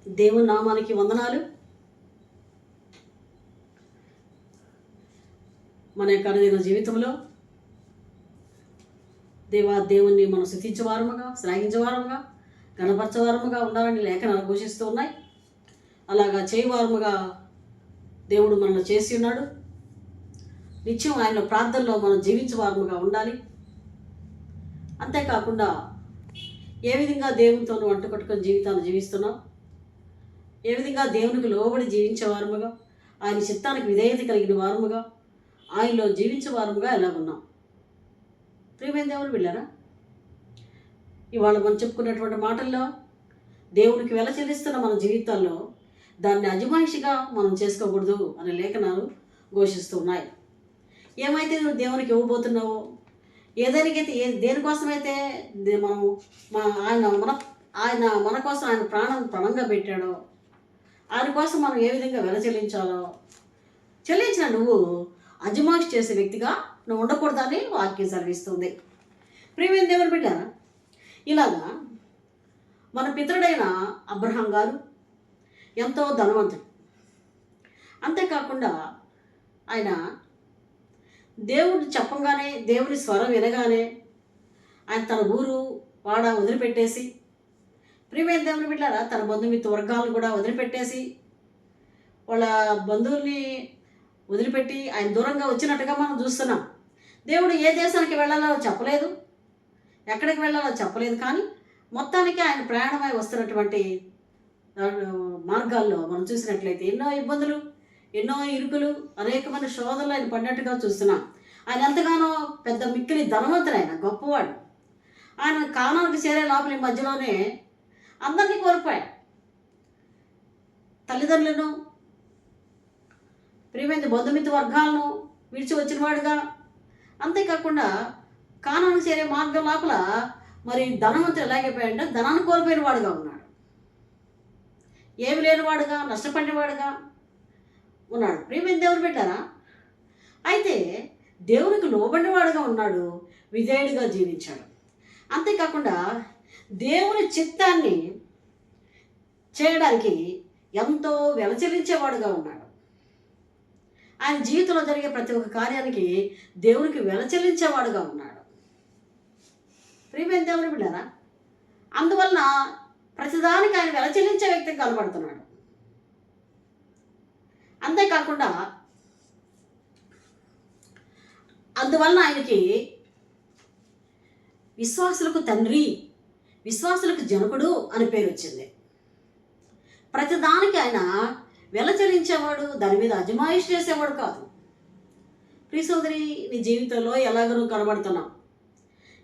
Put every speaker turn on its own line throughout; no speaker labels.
దేవుని నామానికి వందనాలు. మన యొక్క అనుదిన జీవితంలో దేవుణ్ణి మనం స్తుతించేవారముగా, శ్లాఘించేవారముగా, గణపరచేవారముగా ఉండాలని లేఖనాలు ఘోషిస్తూ ఉన్నాయి. అలాగా చేయవారముగా దేవుడు మనల్ని చేసి ఉన్నాడు. నిత్యం ఆయన ప్రార్థనలో మనం జీవించేవారముగా ఉండాలి. అంతేకాకుండా ఏ విధంగా దేవునితో అంటుకట్టుకొని జీవితాన్ని జీవిస్తున్నాం, ఏ విధంగా దేవునికి లోబడి జీవించేవారముగా, ఆయన చిత్తానికి విధేయత కలిగిన వారముగా, ఆయనలో జీవించేవారముగా ఎలా ఉన్నాం. ప్రియమైన దేవుని బిడ్డలారా, ఇవాళ మనం చెప్పుకున్నటువంటి మాటల్లో దేవునికి వెల చెల్లిస్తున్న మన జీవితాల్లో దాన్ని అజమాయిషిగా మనం చేసుకోకూడదు అనే లేఖనాలు ఘోషిస్తూ ఉన్నాయి. ఏమైతే నువ్వు దేవునికి ఇవ్వబోతున్నావో, దేనికోసమైతే మనం ఆయన మన కోసం ఆయన ప్రాణంగా పెట్టాడో, ఆయన కోసం మనం ఏ విధంగా వెల చెల్లించాలో చెల్లించిన నువ్వు అజమాయిషి చేసే వ్యక్తిగా నువ్వు ఉండకూడదని వాక్యం సెలవిస్తుంది. ప్రియమైన దేవుని బిడ్డారా, ఇలాగా మన పితరుడైన అబ్రహాం గారు ఎంతో ధనవంతుడు. అంతేకాకుండా ఆయన దేవుడు చెప్పంగానే, దేవుని స్వరం వినగానే ఆయన తన ఊరు వాడ వదిలిపెట్టేసి, ప్రియమైన దేవుని బిడ్డారా, తన బంధుమిత్ర వర్గాలను కూడా వదిలిపెట్టేసి, వాళ్ళ బంధువుల్ని వదిలిపెట్టి ఆయన దూరంగా వచ్చినట్టుగా మనం చూస్తున్నాం. దేవుడు ఏ దేశానికి వెళ్ళాలో చెప్పలేదు, ఎక్కడికి వెళ్ళాలో చెప్పలేదు. కానీ మొత్తానికి ఆయన ప్రయాణమై వస్తున్నటువంటి మార్గాల్లో మనం చూసినట్లయితే ఎన్నో ఇబ్బందులు, ఎన్నో ఇరుకులు, అనేకమైన శోధనలు ఆయన పడినట్టుగా చూస్తున్నాం. ఆయన ఎంతగానో పెద్ద మిక్కిలి ధనవంతుడు, ఆయన గొప్పవాడు. ఆయన కానానికి చేరే లోపలి మధ్యలోనే అందరినీ కోల్పోయాడు. తల్లిదండ్రులను, ప్రియమైన బంధుమిత్ర వర్గాలను విడిచి వచ్చినవాడుగా, అంతేకాకుండా కానానికి చేరే మార్గం లోపల మరి ధనవంతుడు ఎలాగైపోయాడంటే ధనాన్ని కోల్పోయిన వాడుగా ఉన్నాడు. ఏమి లేనివాడుగా, నష్టపడినవాడుగా ఉన్నాడు. ప్రియమైన దేవుని బిడ్డారా, అయితే దేవునికి లోబడినవాడుగా ఉన్నాడు, విధేయుడిగా జీవించాడు. అంతేకాకుండా దేవుని చిత్తాన్ని చేయడానికి ఎంతో వెలచెల్లించేవాడుగా ఉన్నాడు. ఆయన జీవితంలో జరిగే ప్రతి ఒక్క కార్యానికి దేవునికి వెలచెల్లించేవాడుగా ఉన్నాడు. ప్రియమైన దేవుని బిడ్డారా, అందువలన ప్రతిదానికి ఆయన వెలచెల్లించే వ్యక్తికి కనబడుతున్నాడు. అంతేకాకుండా అందువలన ఆయనకి విశ్వాసులకు తండ్రి, విశ్వాసులకు జనకుడు అని పేరు వచ్చింది. ప్రతిదానికి ఆయన వెల చెల్లించేవాడు, దాని మీద అజమాయిషి చేసేవాడు కాదు. ప్రియ సోదరి, నీ జీవితంలో ఎలాగ నువ్వు కనబడుతున్నావు,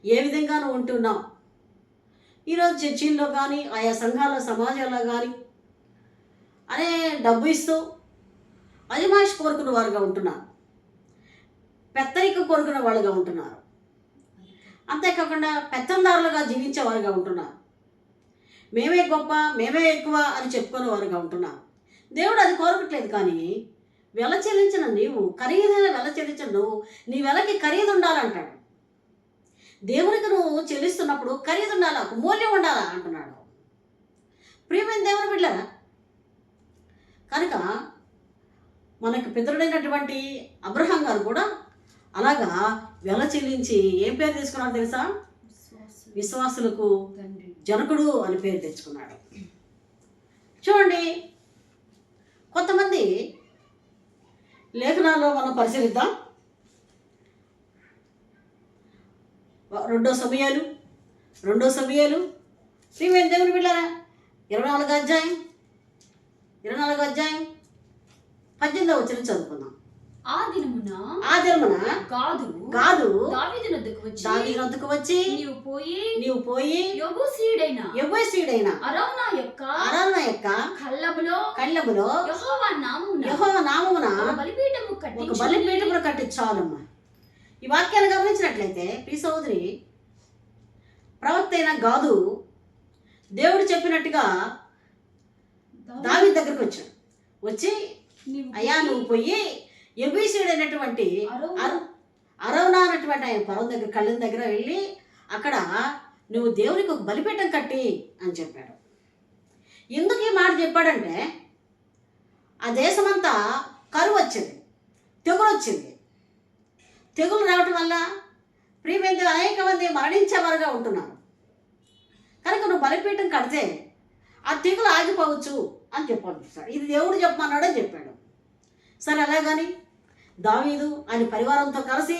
ఏ విధంగా నువ్వు ఉంటున్నావు? ఈరోజు చర్చిల్లో కానీ, ఆయా సంఘాల సమాజాల్లో కానీ అనే డబ్బు ఇస్తూ అజమాయిషి కోరుకున్న వారుగా ఉంటున్నారు, పెత్తరిక కోరుకున్న వాళ్ళుగా ఉంటున్నారు. అంతేకాకుండా పెత్తందారులుగా జీవించేవారుగా ఉంటున్నారు. మేమే గొప్ప, మేమే ఎక్కువ అని చెప్పుకునే వారుగా ఉంటున్నారు. దేవుడు అది కోరకట్లేదు. కానీ వెల చెల్లించిన నీవు, ఖరీదైన వెల చెల్లించిన నువ్వు, నీ వెలకి ఖరీదు ఉండాలంటాడు. దేవునికి నువ్వు చెల్లిస్తున్నప్పుడు ఖరీదు ఉండాలా, మూల్యం ఉండాలా అంటున్నాడు. ప్రియమైన దేవుని బిడ్డలారా, కనుక మనకు పితరుడైనటువంటి అబ్రహాం గారు కూడా అలాగా వెల చెల్లించి ఏం పేరు తీసుకున్నాడు తెలుసా? విశ్వాసులకు జనకుడు అని పేరు తెచ్చుకున్నాడు. చూడండి, కొంతమంది లేఖనాల్లో మనం పరిశీలిద్దాం. రెండో సమయాలు ప్రియమైన దేవుని బిడ్డలారా, 24వ అధ్యాయం 18వ వచనం చదువుకుందాం.
ఆ దినమున
గాదు
దావీదు వద్దకు వచ్చి
నీవు పోయి యెబూసీయుడైన
అరౌనా యొక్క
కళ్ళములో
యెహోవా
నామమున
ఒక బలిపీఠము
కట్టించాలమ్మా. ఈ వాక్యాన్ని గమనించినట్లయితే ప్రియ సోదరి, ప్రవక్త అయిన గాదు దేవుడు చెప్పినట్టుగా దావీదు దగ్గరకు వచ్చాడు. వచ్చి, అయ్యా నువ్వు పోయి యెబూసీయుడైనటువంటి అరౌనా అన్నటువంటి ఆయన పొలం దగ్గర, కళ్ళం దగ్గర వెళ్ళి అక్కడ నువ్వు దేవునికి ఒక బలిపీఠం కట్టి అని చెప్పాడు. ఎందుకు ఈ మాట చెప్పాడంటే ఆ దేశమంతా కరువు వచ్చింది, తెగులు వచ్చింది. తెగులు రావటం వల్ల ప్రియమైన అనేక మంది మరణించేవారుగా ఉంటున్నారు. కనుక నువ్వు బలిపీఠం కడితే ఆ తెగులు ఆగిపోవచ్చు అని చెప్పాడు. ఇది దేవుడు చెప్పమన్నాడని చెప్పాడు. సరే అలాగని దావీదు ఆయన పరివారంతో కలిసి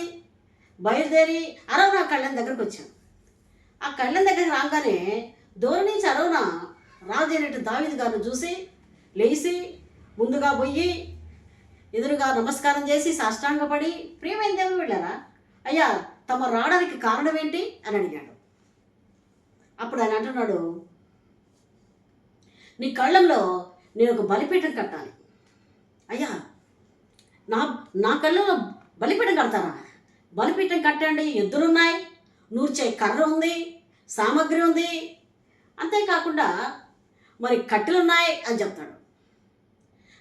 బయలుదేరి అరవనా కళ్ళెం దగ్గరికి వచ్చాడు. ఆ కళ్ళెం దగ్గరికి రాగానే దూరం నుంచి అరవన రాజు అయినట్టు దావీదు గారిని చూసి లేచి ముందుగా పోయి ఎదురుగా నమస్కారం చేసి సాష్టాంగపడి, ప్రియమైన దేవుడు వెళ్ళారా అయ్యా, తమ రావడానికి కారణం ఏంటి అని అడిగాడు. అప్పుడు ఆయన అంటున్నాడు, నీ కళ్ళంలో నేను ఒక బలిపీఠం కట్టాలి. అయ్యా, నా కళ్ళలో బలిపీఠం కడతారా? బలిపీఠం కట్టండి, ఎద్దులున్నాయి, నూర్చే కర్ర ఉంది, సామగ్రి ఉంది, అంతేకాకుండా మరి కట్టెలున్నాయి అని చెప్తాడు.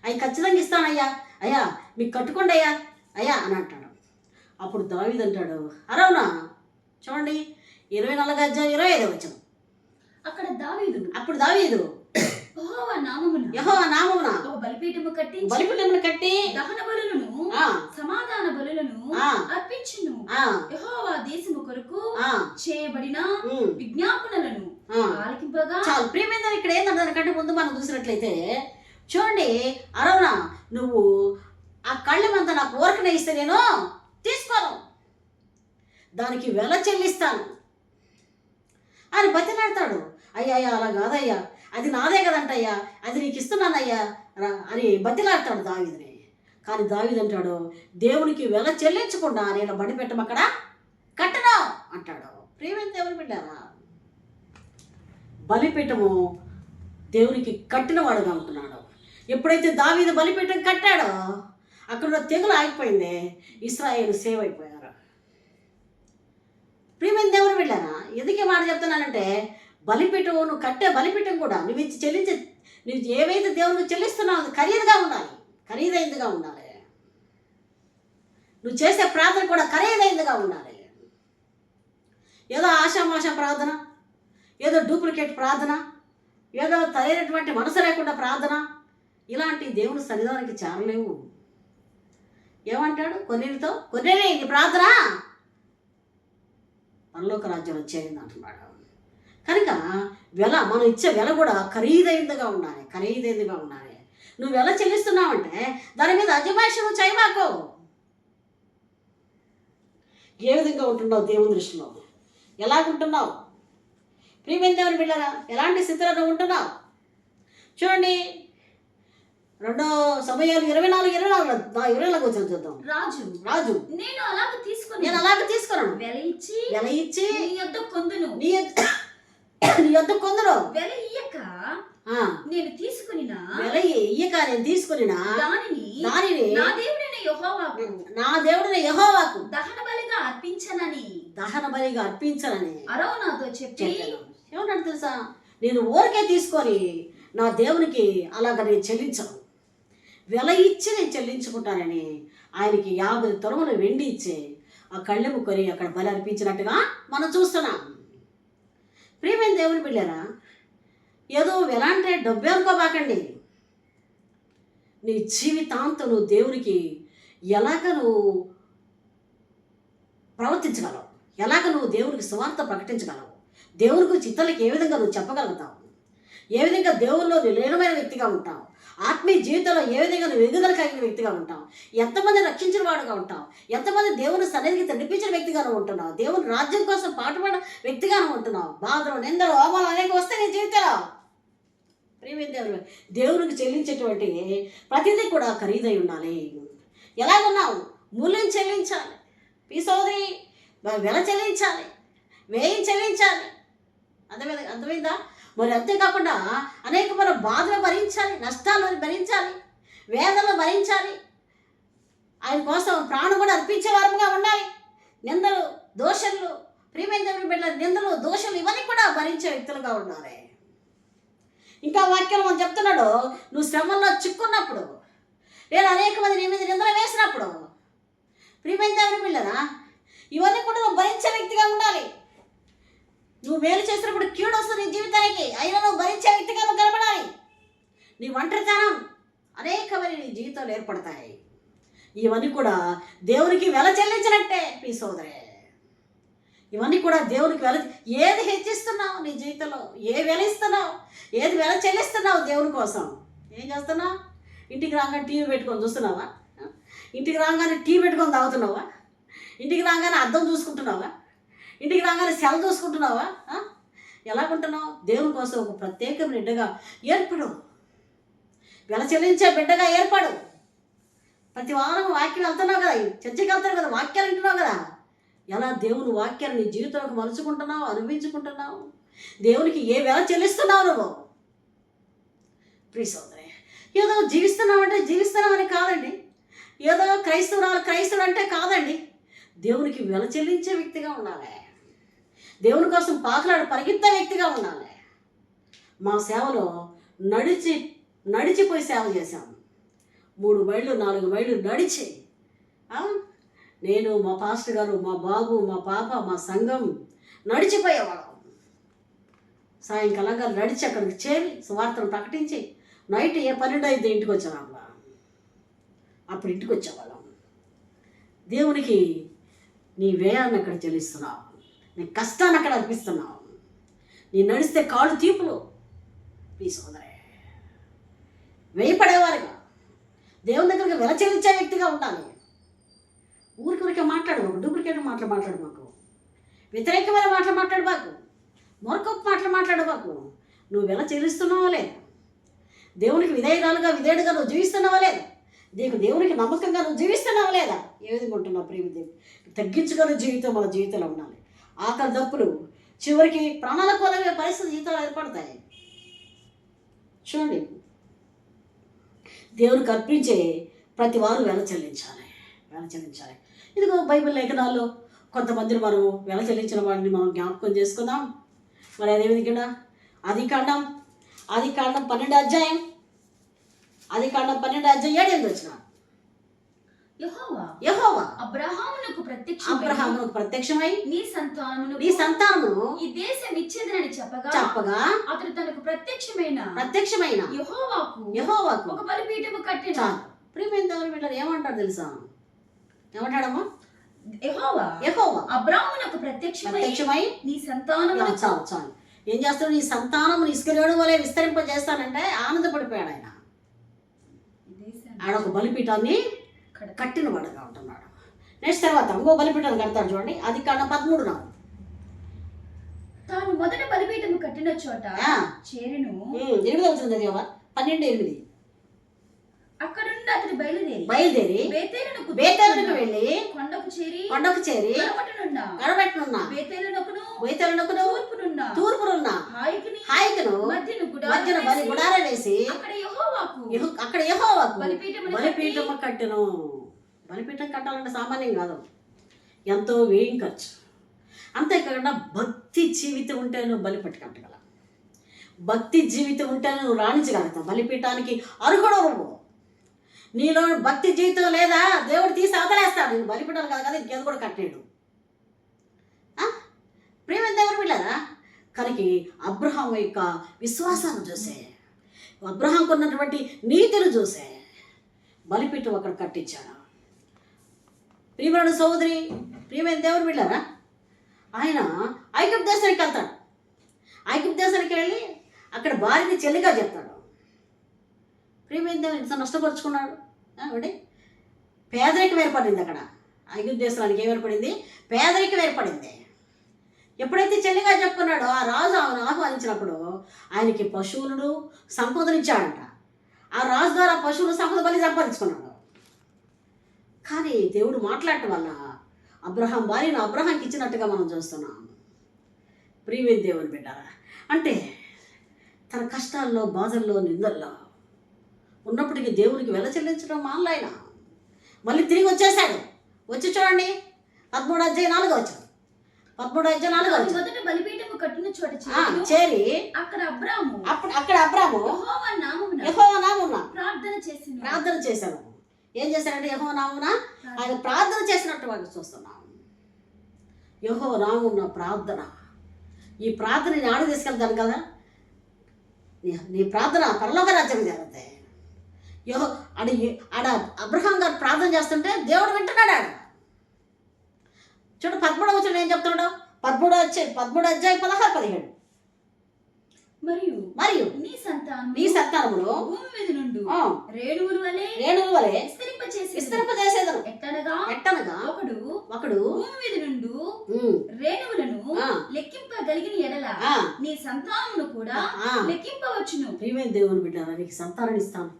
అవి ఖచ్చితంగా ఇస్తానయ్యా, అయ్యా మీకు కట్టుకోండి అయ్యా అయ్యా అని అంటాడు. అప్పుడు దావీదు అంటాడు, అరవునా చూడండి 24:25 వచ్చిన.
అప్పుడు
దావీదు
యెహోవా
నామమున
ఒక బలిపీఠము
కట్టి
దహన బలులను సమాధాన బలులను అర్పించును. యెహోవా దేశము కొరకు చేయబడిన విజ్ఞాపనలను ఆలకింపగా.
చాలు ప్రియమైన ఇక్కడ ఏంటంటే దానికంటే ముందు మనం చూసినట్లయితే చూడండి, అరవనా నువ్వు ఆ కళ్ళమంతా నాకు ఊరకనే ఇస్తే నేను తీసుకోను, దానికి వెల చెల్లిస్తాను అని బతిలాడతాడు. అయ్యా అలా కాదయ్యా, అది నాదే కదంటయ్యా, అది నీకు ఇస్తున్నానయ్యా అని బతిలాడతాడు దావీదుని. కానీ దావీదు అంటాడు, దేవునికి వెల చెల్లించకుండా నేను బడి పెట్టం అక్కడ కట్టను అంటాడు. ప్రియమైన దేవుని బిడ్డారా, బలిపీఠము దేవునికి కట్టినవాడుగా ఉంటున్నాడు. ఎప్పుడైతే దావీదు బలిపీఠం కట్టాడో అక్కడ తెగులు ఆగిపోయింది, ఇశ్రాయేలు సేవ్ అయిపోయారు. ప్రియమైన దేవుని బిడ్డారా, ఎందుకే మాట చెప్తున్నానంటే బలిపీఠం నువ్వు కట్టే బలిపీఠం కూడా నువ్వు నువ్వు ఏవైతే దేవునికి చెల్లిస్తున్నావు అది ఖరీదైందిగా ఉండాలి. నువ్వు చేసే ప్రార్థన కూడా ఖరీదైందిగా ఉండాలి. ఏదో ఆషామాష ప్రార్థన, ఏదో డూప్లికేట్ ప్రార్థన, ఏదో తగినటువంటి మనసు లేకుండా ప్రార్థన, ఇలాంటి దేవుని సన్నిధానానికి చేరలేవు. ఏమంటాడు, కొన్నేళ్ళే ఇది ప్రార్థన పరలోక రాజ్యం వచ్చేది అంటున్నాడు. కనుక మనం ఇచ్చే వెల కూడా ఖరీదైందిగా ఉండాలి. నువ్వు వెల చెల్లిస్తున్నావంటే దాని మీద అజమాయిషి నువ్వు చేయమాకో. ఏ విధంగా ఉంటున్నావు దేవుని దృష్టిలో, ఎలాగుంటున్నావు? ప్రియమైన దేవుని బిడ్డరా, ఎలాంటి స్థితిలో నువ్వు ఉంటున్నావు? చూడండి, 2 సమయాలు 24 వచ్చిన చూద్దాం. రాజు
నేను అలాగ తీసుకున్నాను, వెల ఇచ్చి నీ యొద్ద కొందును, వెల ఇయ్యక నేను తీసుకునినా దానిని నా దేవుడైన యెహోవాకు దహన బలిగా అర్పించనని అరవనాతో చెప్పి
ఏమన్నాడు తెలుసా? నేను ఊరికే తీసుకొని నా దేవునికి అలాగ నేను చెల్లించను, వెల ఇచ్చి నేను చెల్లించుకుంటానని ఆయనకి 50 తులములు వెండి ఇచ్చి ఆ కళ్ళెము కొని అక్కడ బలి అర్పించినట్టుగా మనం చూస్తున్నాం. ప్రియమైన దేవుని బిడ్డరా, ఏదో వెల అంటే డబ్బే అనుకోబాకండి. నీ జీవితాంతం నువ్వు దేవునికి ఎలాగ నువ్వు ప్రవర్తించగలవు, ఎలాగ నువ్వు దేవునికి సువార్త ప్రకటించగలవు, దేవుని గురించి ఇతరులకు ఏ విధంగా నువ్వు చెప్పగలుగుతావు, ఏ విధంగా దేవుల్లో లీనమైన వ్యక్తిగా ఉంటావు, ఆత్మీయ జీవితంలో ఏ విధంగా నువ్వు ఎదుగుదల కలిగిన వ్యక్తిగా ఉంటావు, ఎంతమంది రక్షించిన వాడుగా ఉంటావు, ఎంతమంది దేవుని సన్నిధికి నడిపించిన వ్యక్తిగాను ఉంటున్నావు, దేవుని రాజ్యం కోసం పాటుపడిన వ్యక్తిగాను ఉంటున్నావు. బాధలు, నిందలు, అవమానాలు అనేవి వస్తే నీ జీవితంలో ప్రియమైన దేవునికి చెల్లించేటువంటి ప్రతిదీ కూడా ఖరీదై ఉండాలి. ఎలాగున్నావు? మూల్యం చెల్లించాలి, సోదరి వెల చెల్లించాలి, వ్యయం చెల్లించాలి. అర్థమైందా? మరి అంతేకాకుండా అనేకమైన బాధలు భరించాలి, నష్టాలను భరించాలి, వేదనలు భరించాలి. ఆయన కోసం ప్రాణం కూడా అర్పించే వారముగా ఉండాలి. నిందలు, దోషులు, ప్రియమైన దేవుని బిడ్డల నిందలు, దోషులు ఇవన్నీ కూడా భరించే వ్యక్తులుగా ఉండాలి. ఇంకా వాక్యం మనం చెప్తున్నాడు, నువ్వు శ్రమంలో చిక్కున్నప్పుడు, నేను అనేక మంది నీ మీద నిందలు వేసినప్పుడు, ప్రియమైన దేవుని బిడ్డరా, ఇవన్నీ కూడా నువ్వు భరించే వ్యక్తిగా ఉండాలి. నువ్వు మేలు చేసినప్పుడు కీడు వస్తుంది నీ జీవితానికి, అయినా నువ్వు భరించే వ్యక్తిగా నువ్వు కనబడాలి. నీ ఒంటరితనం అనేకమైన నీ జీవితాలు ఏర్పడతాయి. ఇవన్నీ కూడా దేవునికి వెల చెల్లించినట్టే ప్రియ సోదరే. ఇవన్నీ కూడా దేవునికి ఏది హెచ్చిస్తున్నావు నీ జీవితంలో, ఏ వెల ఇస్తున్నావు, ఏది వెల చెల్లిస్తున్నావు దేవుని కోసం. ఏం చేస్తున్నావు? ఇంటికి రాగానే టీవీ పెట్టుకొని చూస్తున్నావా? ఇంటికి రాగానే టీవీ పెట్టుకొని తాగుతున్నావా? ఇంటికి రాగానే అద్దం చూసుకుంటున్నావా? ఇంటికి రాగానే సెల్ చూసుకుంటున్నావా? ఎలాగుంటున్నావు? దేవుని కోసం ఒక ప్రత్యేకమైన బిడ్డగా ఏర్పడు, వెల చెల్లించే బిడ్డగా ఏర్పడు. ప్రతి వారం వాక్యం వెళ్తున్నావు కదా, చర్చకి వెళ్తావు కదా, వాక్యాలు వింటున్నావు కదా. ఎలా దేవుని వాక్యాన్ని నీ జీవితంలోకి మలుచుకుంటున్నావు, అనుభవించుకుంటున్నావు? దేవునికి ఏ వెల చెల్లిస్తున్నావు నువ్వు? ప్రియ సోదరే, ఏదో జీవిస్తున్నామంటే జీవిస్తున్నామని కాదండి, ఏదో క్రైస్తవుడు అంటే కాదండి. దేవునికి వెల చెల్లించే వ్యక్తిగా ఉండాలి. దేవుని కోసం పరిగెత్తే వ్యక్తిగా ఉండాలి. మా సేవలో నడిచిపోయి సేవ చేశాము. 3 మైళ్ళు 4 మైళ్ళు నడిచి, నేను, మా పాస్టర్ గారు, మా బాబు, మా పాప, మా సంఘం నడిచిపోయేవాళ్ళం. సాయంకాలంగా నడిచి అక్కడికి చేరి సువార్తను ప్రకటించి నైట్ 12 అయితే ఇంటికి వచ్చాను. అప్పుడు ఇంటికి వచ్చేవాళ్ళం. దేవునికి నీ వ్యయాన్ని అక్కడ చెల్లిస్తున్నావు, నీ కష్టాన్ని అక్కడ అర్పిస్తున్నావు. నీ నడిస్తే కాళ్ళు తీపులు. ప్రియ సోదరే, వేయపడేవారుగా దేవుని దగ్గరికి వెల చెల్లించే వ్యక్తిగా ఉండాలి. ఊరికే మాట్లాడు, డూప్లికేట్ మాట్లాడు మాకు, వ్యతిరేకమైన మాట్లాడు మాకు, మొరకొప్పు మాట్లాడు మాకు. నువ్వు వెల చెల్లిస్తున్నావా లేదా? దేవునికి విధేయుడుగా నువ్వు జీవిస్తున్నావా లేదా? దేవునికి నమ్మకంగా నువ్వు జీవిస్తున్నావా లేదా? ఏ విధంగా ఉంటున్నావు? ప్రేమ దేవుడు తగ్గించుకునే జీవితం మన జీవితంలో ఉండాలి. ఆకలి దప్పులు చివరికి ప్రాణాల కోలమే పరిస్థితి జీవితాలు ఏర్పడతాయి. చూడండి, దేవునికి అర్పించే ప్రతి వారు వెల చెల్లించాలి. ఇదిగో బైబిల్ లేఖనాల్లో కొంతమందిని మనం వెల చెల్లించిన వాడిని మనం జ్ఞాపకం చేసుకుందాం. మరి అదేవిధంగా ఆదికాండం 12 అధ్యాయం 7 వచ్చిన యెహోవా
అబ్రహామునకు
ప్రత్యక్షమై
నీ సంతానమును ఈ దేశం ఇచ్చేదనని చెప్పగా అతడు తనకు ప్రత్యక్షమైన యెహోవాకు ఒక బలిపీఠము కట్టిన.
ప్రియమైన వీళ్ళని ఏమంటాడు తెలుసా? ఏమంటాడమ్మా?
యెహోవా అబ్రహామునకు ప్రత్యక్షమై నీ సంతానమును
చాలు. ఏం చేస్తాడు? నీ సంతానం ఇసుకలేడు వలె విస్తరింపజేస్తానంటే ఆనందపడిపోయాడు ఆయన. ఆడొక బలిపీఠాన్ని కట్టిన వాడుగా ఉంటున్నాడు. నెక్స్ట్ తర్వాత ఇంకో బలిపీఠాన్ని కడతాడు. చూడండి, అది కాండం 13
తాను మొదట బలిపీఠము కట్టిన చోట చేరెను.
8 అవుతుంది అది 12:8.
అక్కడుండి అతడు బయలుదేరి
బేతేలునకు వెళ్ళి
కొండకు చేరి
గడబెట్టనున్న బేతేలునకును తూర్పునున్న హాయికును మధ్యన బలి గుడారం వేసి అక్కడ యెహోవాకు బలిపీఠము కట్టెను. బలిపీఠం కట్టాలంటే సామాన్యం కాదు, ఎంతో వ్యయం ఖర్చు. అంతేకాకుండా భక్తి జీవితం ఉంటే నువ్వు బలిపీఠం కట్టగల, భక్తి జీవితం ఉంటే నువ్వు రాణించగలుగుతావు. బలిపీఠానికి అర్హుడు నువ్వు. నీలో భక్తి జీవితం లేదా, దేవుడు తీసి అవతలేస్తాడు. నేను బలిపీఠాలు కాదు కదా, ఇంకేది కూడా కట్టలేడు. ప్రియమైన దేవుడు వీళ్ళరా, కనుక అబ్రహాం యొక్క విశ్వాసాన్ని చూసే, అబ్రహాంకు ఉన్నటువంటి నీతిని చూసే బలిపీఠం అక్కడ కట్టించాడు. ప్రియమైన సోదరి, ప్రియమైన దేవుడు వీళ్ళరా, ఆయన ఐగుప్తు దేశానికి వెళ్తాడు. ఐగుప్తు దేశానికి వెళ్ళి అక్కడ భార్యని చెల్లిగా చెప్తాడు. ప్రియమైన దేవుడు ఇంత నష్టపరుచుకున్నాడు. అంటే పేదరికం ఏర్పడింది అక్కడ. ఐగుప్తు దేశానికి ఏం ఏర్పడింది? పేదరికం ఏర్పడింది. ఎప్పుడైతే చెల్లిగా చెప్పుకున్నాడో ఆ రాజు ఆమెను ఆహ్వానించినప్పుడు ఆయనకి పశువులను సంపదనిచ్చాడంట. ఆ రాజు ద్వారా పశువులు సంపద బలి సంపాదించుకున్నాడు. కానీ దేవుడు మాట్లాడటం వల్ల అబ్రహాం భార్యను అబ్రహాంకి ఇచ్చినట్టుగా మనం చూస్తున్నాం. ప్రియమైన దేవుని బిడ్డ, అంటే తన కష్టాల్లో, బాధల్లో, నిందల్లో ఉన్నప్పటికీ దేవునికి వెల చెల్లించడం మానలాయన. మళ్ళీ తిరిగి వచ్చేసాడు. వచ్చి చూడండి 13 అధ్యాయం 4 వచ్చాడు. 13 అధ్యాయం 4 వచ్చాడు.
మొదట బలిపీఠము కట్టిన చోట
చేరి
అక్కడ అబ్రాము
యెహోవా నామమున
ప్రార్థన
చేశాను. ఏం చేశాడంటే యెహోవా నామమున ఆయన ప్రార్థన చేసినట్టు వాళ్ళు చూస్తున్నాం. యెహోవా నామమున ప్రార్థన. ఈ ప్రార్థనని ఆడ తీసుకెళ్తాను కదా, నీ ప్రార్థన పరలోక రాజ్యం జరుగుతాయి. ఆడ అబ్రహాం గారు ప్రార్థన చేస్తుంటే దేవుడు వింటున్నాడు. ఆడ చూడు 13వ వచనం ఏం చెప్తున్నాడు? 13 అధ్యాయం 16-17. మరియు
నీ
సంతానములో
భూమి మీద నుండి రేణువుల వలె
విస్తరింపజేసేదను. ఎట్టనగా ఒకడు
భూమి మీద నుండి రేణువులను లెక్కింపగలిగిన ఎడల నీ సంతానమును కూడా లెక్కింపవచ్చును.
ప్రియమైన దేవుని బిడ్డారా, నీకు సంతానాన్ని ఇస్తాను,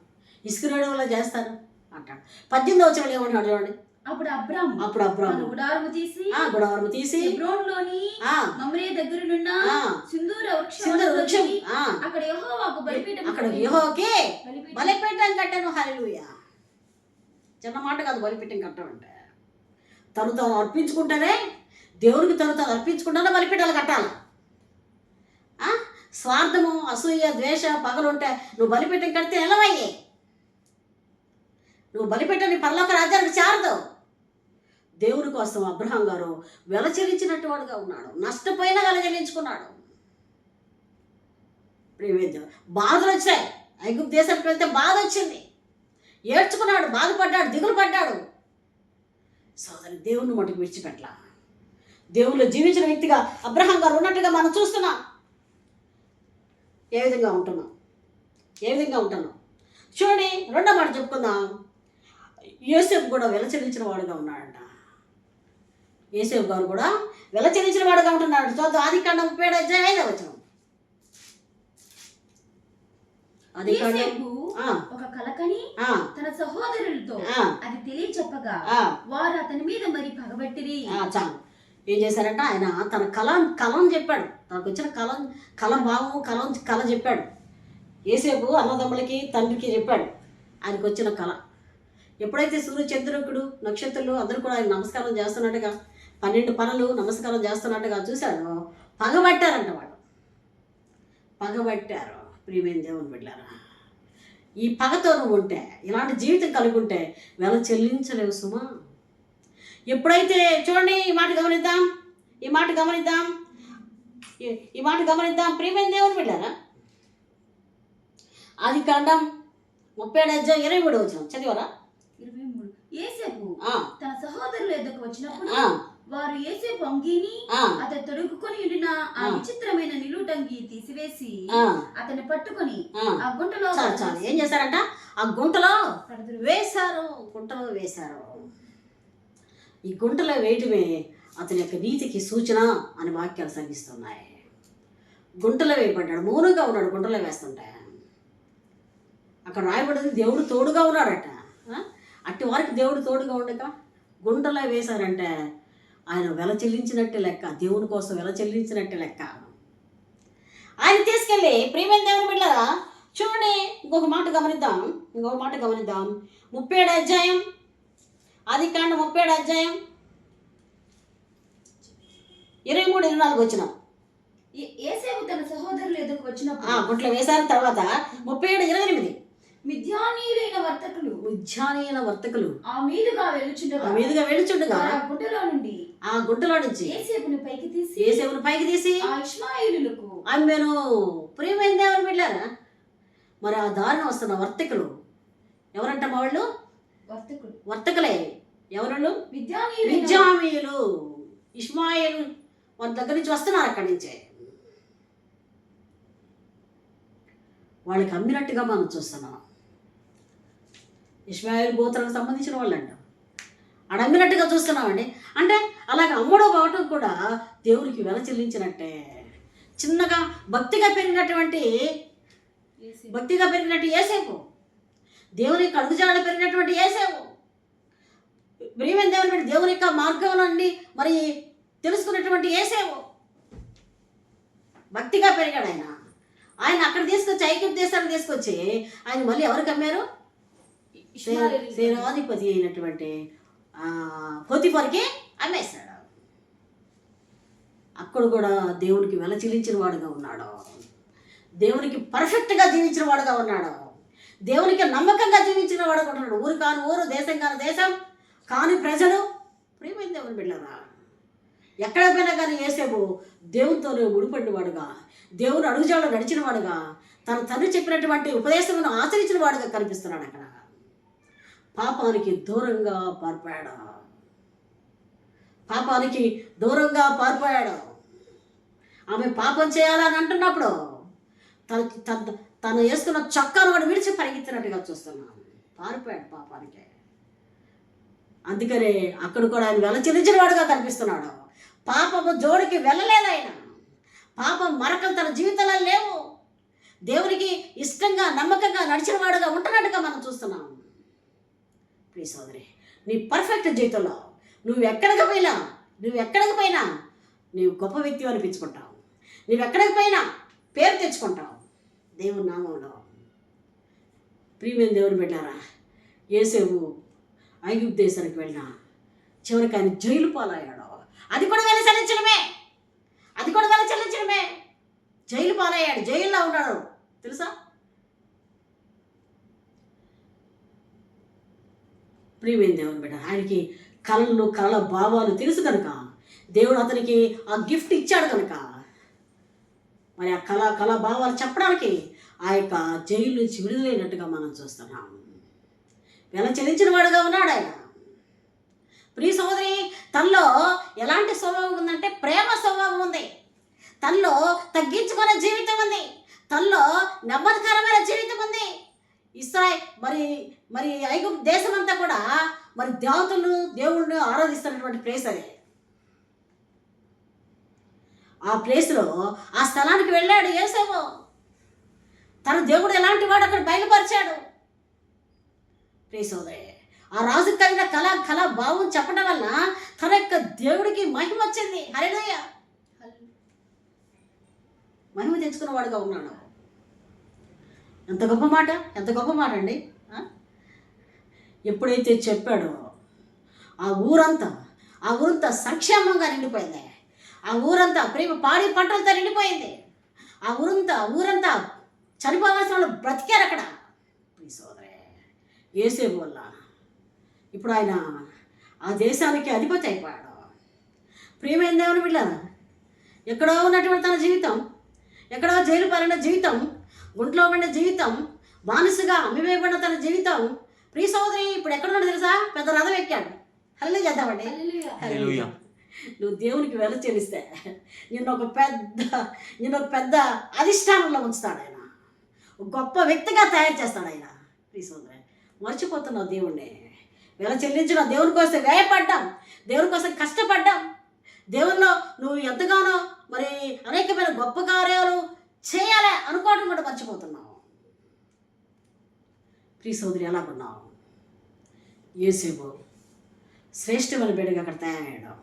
ఇసుక రేణువులా చేస్తాను అంటాడు. 18వ వచనం ఏమంటాడు చూడండి.
అప్పుడు అబ్రాము గుడారము తీసి హెబ్రోనులోని మమ్రే దగ్గరనున్న సింధూర వృక్షం అక్కడ యెహోవాకు
బలిపీఠం కట్టాను. హల్లెలూయా. చిన్న మాట కాదు బలిపీఠం కట్టడం అంటే. తను అర్పించుకుంటేనే దేవుడికి తను అర్పించుకుంటానే బలిపీఠాలు కట్టాలి. స్వార్థము, అసూయ, ద్వేష, పగలుంటే నువ్వు బలిపీఠం కడితే నిలవయ్యే. నువ్వు బలిపీఠం నీ పరలోక రాజ్యానికి చేరదు. దేవుని కోసం అబ్రహాం గారు వెల చెల్లించినట్టు వాడుగా ఉన్నాడు. నష్టపోయినా వెల చెల్లించుకున్నాడు. బాధలు వచ్చాయి. ఐగుప్తు దేశానికి వెళ్తే బాధ వచ్చింది. ఏడ్చుకున్నాడు, బాధపడ్డాడు, దిగులు పడ్డాడు. సోదరి, దేవుని మటుకు విడిచిపెట్టలా. దేవుళ్ళు జీవించిన వ్యక్తిగా అబ్రహాం గారు ఉన్నట్టుగా మనం చూస్తున్నాం. ఏ విధంగా ఉంటున్నాం చూడండి. రెండో మాట చెప్పుకుందాం. యోసేపు కూడా వెల చెల్లించిన వాడుగా ఉన్నాడంట. యోసేపు గారు కూడా వెల చెల్లించిన వాడుగా ఉంటున్నాడు. చూద్దాం ఆదికాండం 37 అధ్యాయం 5వ వచనం.
ఒక కలకని తన సహోదరులతో అది తెలియచెప్పగా వారు అతని మీద మరి పగబట్టిరి.
చాలు. ఏం చేశారంట? ఆయన తన కలం చెప్పాడు. తనకు వచ్చిన కల చెప్పాడు. యోసేపు అన్నదమ్ములకి, తండ్రికి చెప్పాడు ఆయనకు వచ్చిన కళ. ఎప్పుడైతే సూర్య, చంద్రుడు, నక్షత్రాలు అందరూ కూడా ఆయన నమస్కారం చేస్తున్నట్టుగా 12 పనులు నమస్కారం చేస్తున్నట్టుగా చూశాడు. పగబట్టారంట వాళ్ళు. పగబట్టారు. ప్రియమైన దేవుని బిడ్డలారా, ఈ పగతో నువ్వు ఉంటే, ఇలాంటి జీవితం కలిగి ఉంటే వెల చెల్లించలేవు సుమా. ఎప్పుడైతే చూడండి, ఈ మాట గమనిద్దాం ప్రియమైన దేవుని బిడ్డలారా. ఆదికాండం 37 అధ్యాయం 23వ వచనం చదివారా?
23. యోసేపు తన సహోదరుల ఎద్దకు వచ్చినప్పుడు వారు యోసేపు అంగీని అతను తొడుగుకొని ఉండిన ఆ విచిత్రమైన నిలుటంగి తీసివేసి అతన్ని పట్టుకొని ఆ గుంటలో
ఏం చేశారంట? ఆ గుంటలో వేశారు. ఈ గుంటలో వేయటమే అతని యొక్క నీతికి సూచన అని వాక్యాలు సాగిస్తున్నాయి. గుంటలో వేయబడ్డాడు, మౌనంగా ఉన్నాడు. గుంటలో వేస్తుంటే అక్కడ రాయబడింది దేవుడు తోడుగా ఉన్నాడట. అట్టి వారికి దేవుడు తోడుగా ఉండక గుంటలో వేశారంటే ఆయన వెల చెల్లించినట్టే లెక్క. దేవుని కోసం వెల చెల్లించినట్టే లెక్క. ఆయన తీసుకెళ్ళి ప్రియమైన దేవుని బిడ్డలారా చూడండి, ఇంకొక మాట గమనిద్దాం. 37 అధ్యాయం ఆదికాండం 37 అధ్యాయం 23-24 వచ్చిన.
యోసేపు తన సహోదరుల ఎదుకు వచ్చినప్పుడు
గుంటలో వేశారు. తర్వాత 37-28
మిద్యానీయులైన వర్తకులు ఆ మీదుగా
వెలుచుండగా
ఆ గుంటలో నుంచి యోసేపును పైకి తీసి ఆ ఇష్మాయేలులకు
అమ్మెను. ప్రియమైన దేవుని బిడ్డలారా, మరి ఆ దారిన వస్తున్న వర్తకులు ఎవరంట? మా వాళ్ళు వర్తకులే. ఎవరు? మిద్యానీయులు. ఇష్మాయేలు వాళ్ళ దగ్గర నుంచి వస్తున్నారు. అక్కడి నుంచే వాళ్ళకి అమ్మినట్టుగా మనం చూస్తున్నాం. ఇష్మాయేలు గోత్రానికి సంబంధించిన వాళ్ళంట. ఆడ అమ్మినట్టుగా చూస్తున్నామండి. అంటే అలాగే అమ్మడం పోవటం కూడా దేవునికి వెల చెల్లించినట్టే. చిన్నగా భక్తిగా పెరిగినట్టు యోసేపు, దేవుని యొక్క అడుగుజాడలో పెరిగినటువంటి యోసేపు, ప్రియమైన దేవుని దేవుని యొక్క మార్గంలోండి మరి తెలుసుకున్నటువంటి యోసేపు భక్తిగా పెరిగాడు. ఆయన అక్కడ తీసుకొచ్చి ఐగుప్తు దేశానికి తీసుకొచ్చి ఆయన మళ్ళీ ఎవరికి అమ్మారు? సేనాధిపతి అయినటువంటి పోతిఫర్కి అమ్మేశాడు. అక్కడ కూడా దేవునికి వెల చెల్లించిన వాడుగా ఉన్నాడు. దేవునికి పర్ఫెక్ట్గా జీవించిన వాడుగా ఉన్నాడు. దేవునికి నమ్మకంగా జీవించిన వాడుగా ఉన్నాడు. ఊరు కాని ఊరు, దేశం కాని దేశం కాని ప్రజలు. ప్రియమైన దేవుని బిడ్డలారా, ఎక్కడ పోయినా కానీ యోసేపు దేవునితోనే ముడిపడిన వాడుగా, దేవుని అడుగుజాడలో నడిచిన వాడుగా, తన తండ్రి చెప్పినటువంటి ఉపదేశమును ఆచరించిన వాడుగా కనిపిస్తున్నాడు అక్కడ. పాపానికి దూరంగా పారిపోయాడు. పాపానికి దూరంగా పారిపోయాడు. ఆమె పాపం చేయాలని అంటున్నప్పుడు తను వేసుకున్న చొక్కాను వాడు విడిచి పరిగెత్తినట్టుగా చూస్తున్నాం. పారిపోయాడు పాపానికి. అందుకనే అక్కడ కూడా ఆయన వెల చెల్లించిన వాడుగా కనిపిస్తున్నాడు. పాపము జోడికి వెళ్ళలేదు ఆయన. పాపం మరకలు తన జీవితంలో లేవు. దేవునికి ఇష్టంగా నమ్మకంగా నడిచిన వాడుగా ఉంటున్నట్టుగా మనం చూస్తున్నాం. ప్లీజ్ సోదరి, నీ పర్ఫెక్ట్ జీవితంలో నువ్వు ఎక్కడికి పోయినా నీవు గొప్ప వ్యక్తి అనిపించుకుంటావు. నువ్వు ఎక్కడికి పోయినా పేరు తెచ్చుకుంటావు దేవుని నామంలో. ప్రియమైన దేవుని బిడ్డారా, యోసేపు ఐగుప్తు దేశానికి వెళ్ళినా చివరికి ఆయన జైలు పాలయ్యాడు. అది కూడా వెల చెల్లించడమే. జైలు పాలయ్యాడు. జైల్లో ఉన్నాడు తెలుసా. ప్రియమైన దేవుని బిడ్డ, ఆయనకి కళల భావాలు తెలుసు కనుక దేవుడు అతనికి ఆ గిఫ్ట్ ఇచ్చాడు కనుక మరి ఆ కళ భావాలు చెప్పడానికి ఆ యొక్క జైలు నుంచి విడుదలైనట్టుగా మనం చూస్తున్నాం. వెల చెల్లించిన వాడుగా ఉన్నాడు ఆయన. ప్రియ సోదరి, తనలో ఎలాంటి స్వభావం ఉందంటే ప్రేమ స్వభావం ఉంది. తనలో తగ్గించుకునే జీవితం ఉంది. తనలో నెమ్మదికరమైన జీవితం ఉంది. మరి ఐగుప్తు దేశం అంతా కూడా మరి దేవుణ్ణి ఆరాధిస్తున్నటువంటి ప్లేస్ అది. ఆ ప్లేస్లో ఆ స్థలానికి వెళ్ళాడు యోసేపు. తన దేవుడు ఎలాంటి వాడు అక్కడ బయలుపరిచాడు. ప్రియ సోదరి, ఆ రాజు కలిగిన కళ భావం చెప్పడం వల్ల తన యొక్క దేవుడికి మహిమ వచ్చింది. హల్లెలూయా, మహిమ తెచ్చుకున్నవాడుగా ఉన్నాడు. ఎంత గొప్ప మాట అండి. ఎప్పుడైతే చెప్పాడో ఆ ఊరంతా సంక్షేమంగా నిండిపోయింది. ఆ ఊరంతా ప్రేమ పాడి పంటలతో నిండిపోయింది. ఆ ఊరంతా చనిపోవాల్సిన వాళ్ళు బ్రతికారు అక్కడ. సోదరే, యోసేపు వల్ల ఇప్పుడు ఆయన ఆ దేశానికి అధిపతి అయిపోయాడు. ప్రియమైన దేవుని బిడ్డలారా, ఎక్కడో ఉన్నటువంటి తన జీవితం, ఎక్కడో జైలు పాలన జీవితం, గుంట్లో పడిన జీవితం, బానిసగా అమ్మివేయబడిన తన జీవితం, ప్రియ సోదరి ఇప్పుడు ఎక్కడున్నాడు తెలుసా? పెద్ద రథం ఎక్కాడు. హల్లెలూయా చేద్దామండి. హల్లెలూయా. నువ్వు దేవునికి వెల చెల్లిస్తే నిన్ను ఒక పెద్ద అధిష్టానంలో ఉంచుతాడు ఆయన. గొప్ప వ్యక్తిగా తయారు చేస్తాడు ఆయన. ప్రియ సోదరి, మర్చిపోతున్నావు దేవుణ్ణి. వెల చెల్లించిన దేవుని కోసం వ్యయపడ్డాం, దేవుని కోసం కష్టపడ్డాం. దేవుల్లో నువ్వు ఎంతగానో మరి అనేకమైన గొప్ప కార్యాలు చేయాలి అనుకోవడం కూడా మర్చిపోతున్నావు. ప్రియ సోదరి, ఎలాగున్నావు? యోసేపు శ్రేష్టమైన బిడ్డగా అక్కడ తయారయ్యాడు.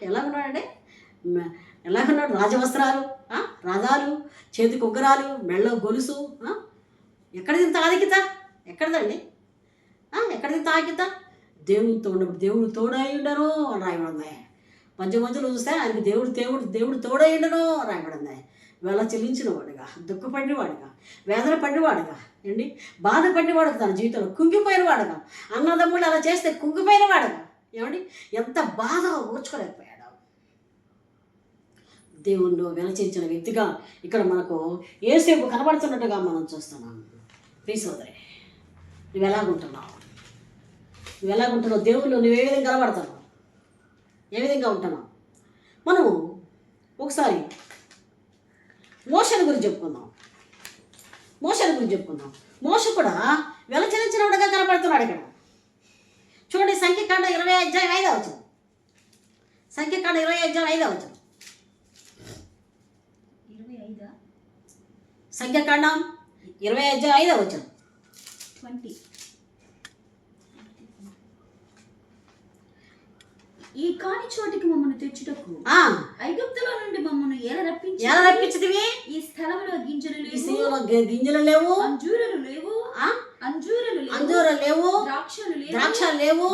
ఎలాగున్నాడండి? ఎలాగున్నాడు? రాజవస్త్రాలు, రథాలు, చేతికి ఉంగరాలు, మెళ్ళ గొలుసు. ఎక్కడిది తాగిత? ఎక్కడిదండి? ఎక్కడిది తాగిత? దేవునితో ఉన్నప్పుడు దేవుడు తోడై ఉండను అని రాయబడింది. మధ్యలో చూస్తే ఆయనకి దేవుడు తోడై ఉండను అని రాయబడింది. వేళ చెల్లించిన వాడుగా, దుఃఖపడినవాడుగా, వేదన పడినవాడుగా, ఏంటి బాధపడినవాడుగా, తన జీవితంలో కుంగిపోయిన వాడుగా, అన్నదమ్ముడు అలా చేస్తే కుంగిపోయిన వాడుగా, ఏమండి ఎంత బాధ ఓర్చుకోలేకపోయాడు. దేవుణ్ణి వెలచించిన వ్యక్తిగా ఇక్కడ మనకు యోసేపు కనబడుతున్నట్టుగా మనం చూస్తున్నాం. ప్రియ సోదరి, నువ్వు ఎలాగుంటున్నావు? దేవుళ్ళు నువ్వు ఏ విధంగా కనబడతావు? ఏ విధంగా ఉంటున్నావు? మనము ఒకసారి మోషను గురించి చెప్పుకుందాం. మోష కూడా వెల చెల్లించినవాడుగా కనబడుతున్నాడు ఇక్కడ. చూడండి, సంఖ్యాకాండం 20:5. సంఖ్యాకాండం 20:5. సంఖ్యాకాండం 20:5.
ఈ కాని చోటికి మమ్మల్ని తెచ్చుటకు ఐగుప్తులో నుండి మమ్మల్ని ఎలా రప్పించితివి? ఈ స్థలంలో
గింజలు లేవు,
అంజూరలు లేవు,
ద్రాక్షలు లేవు,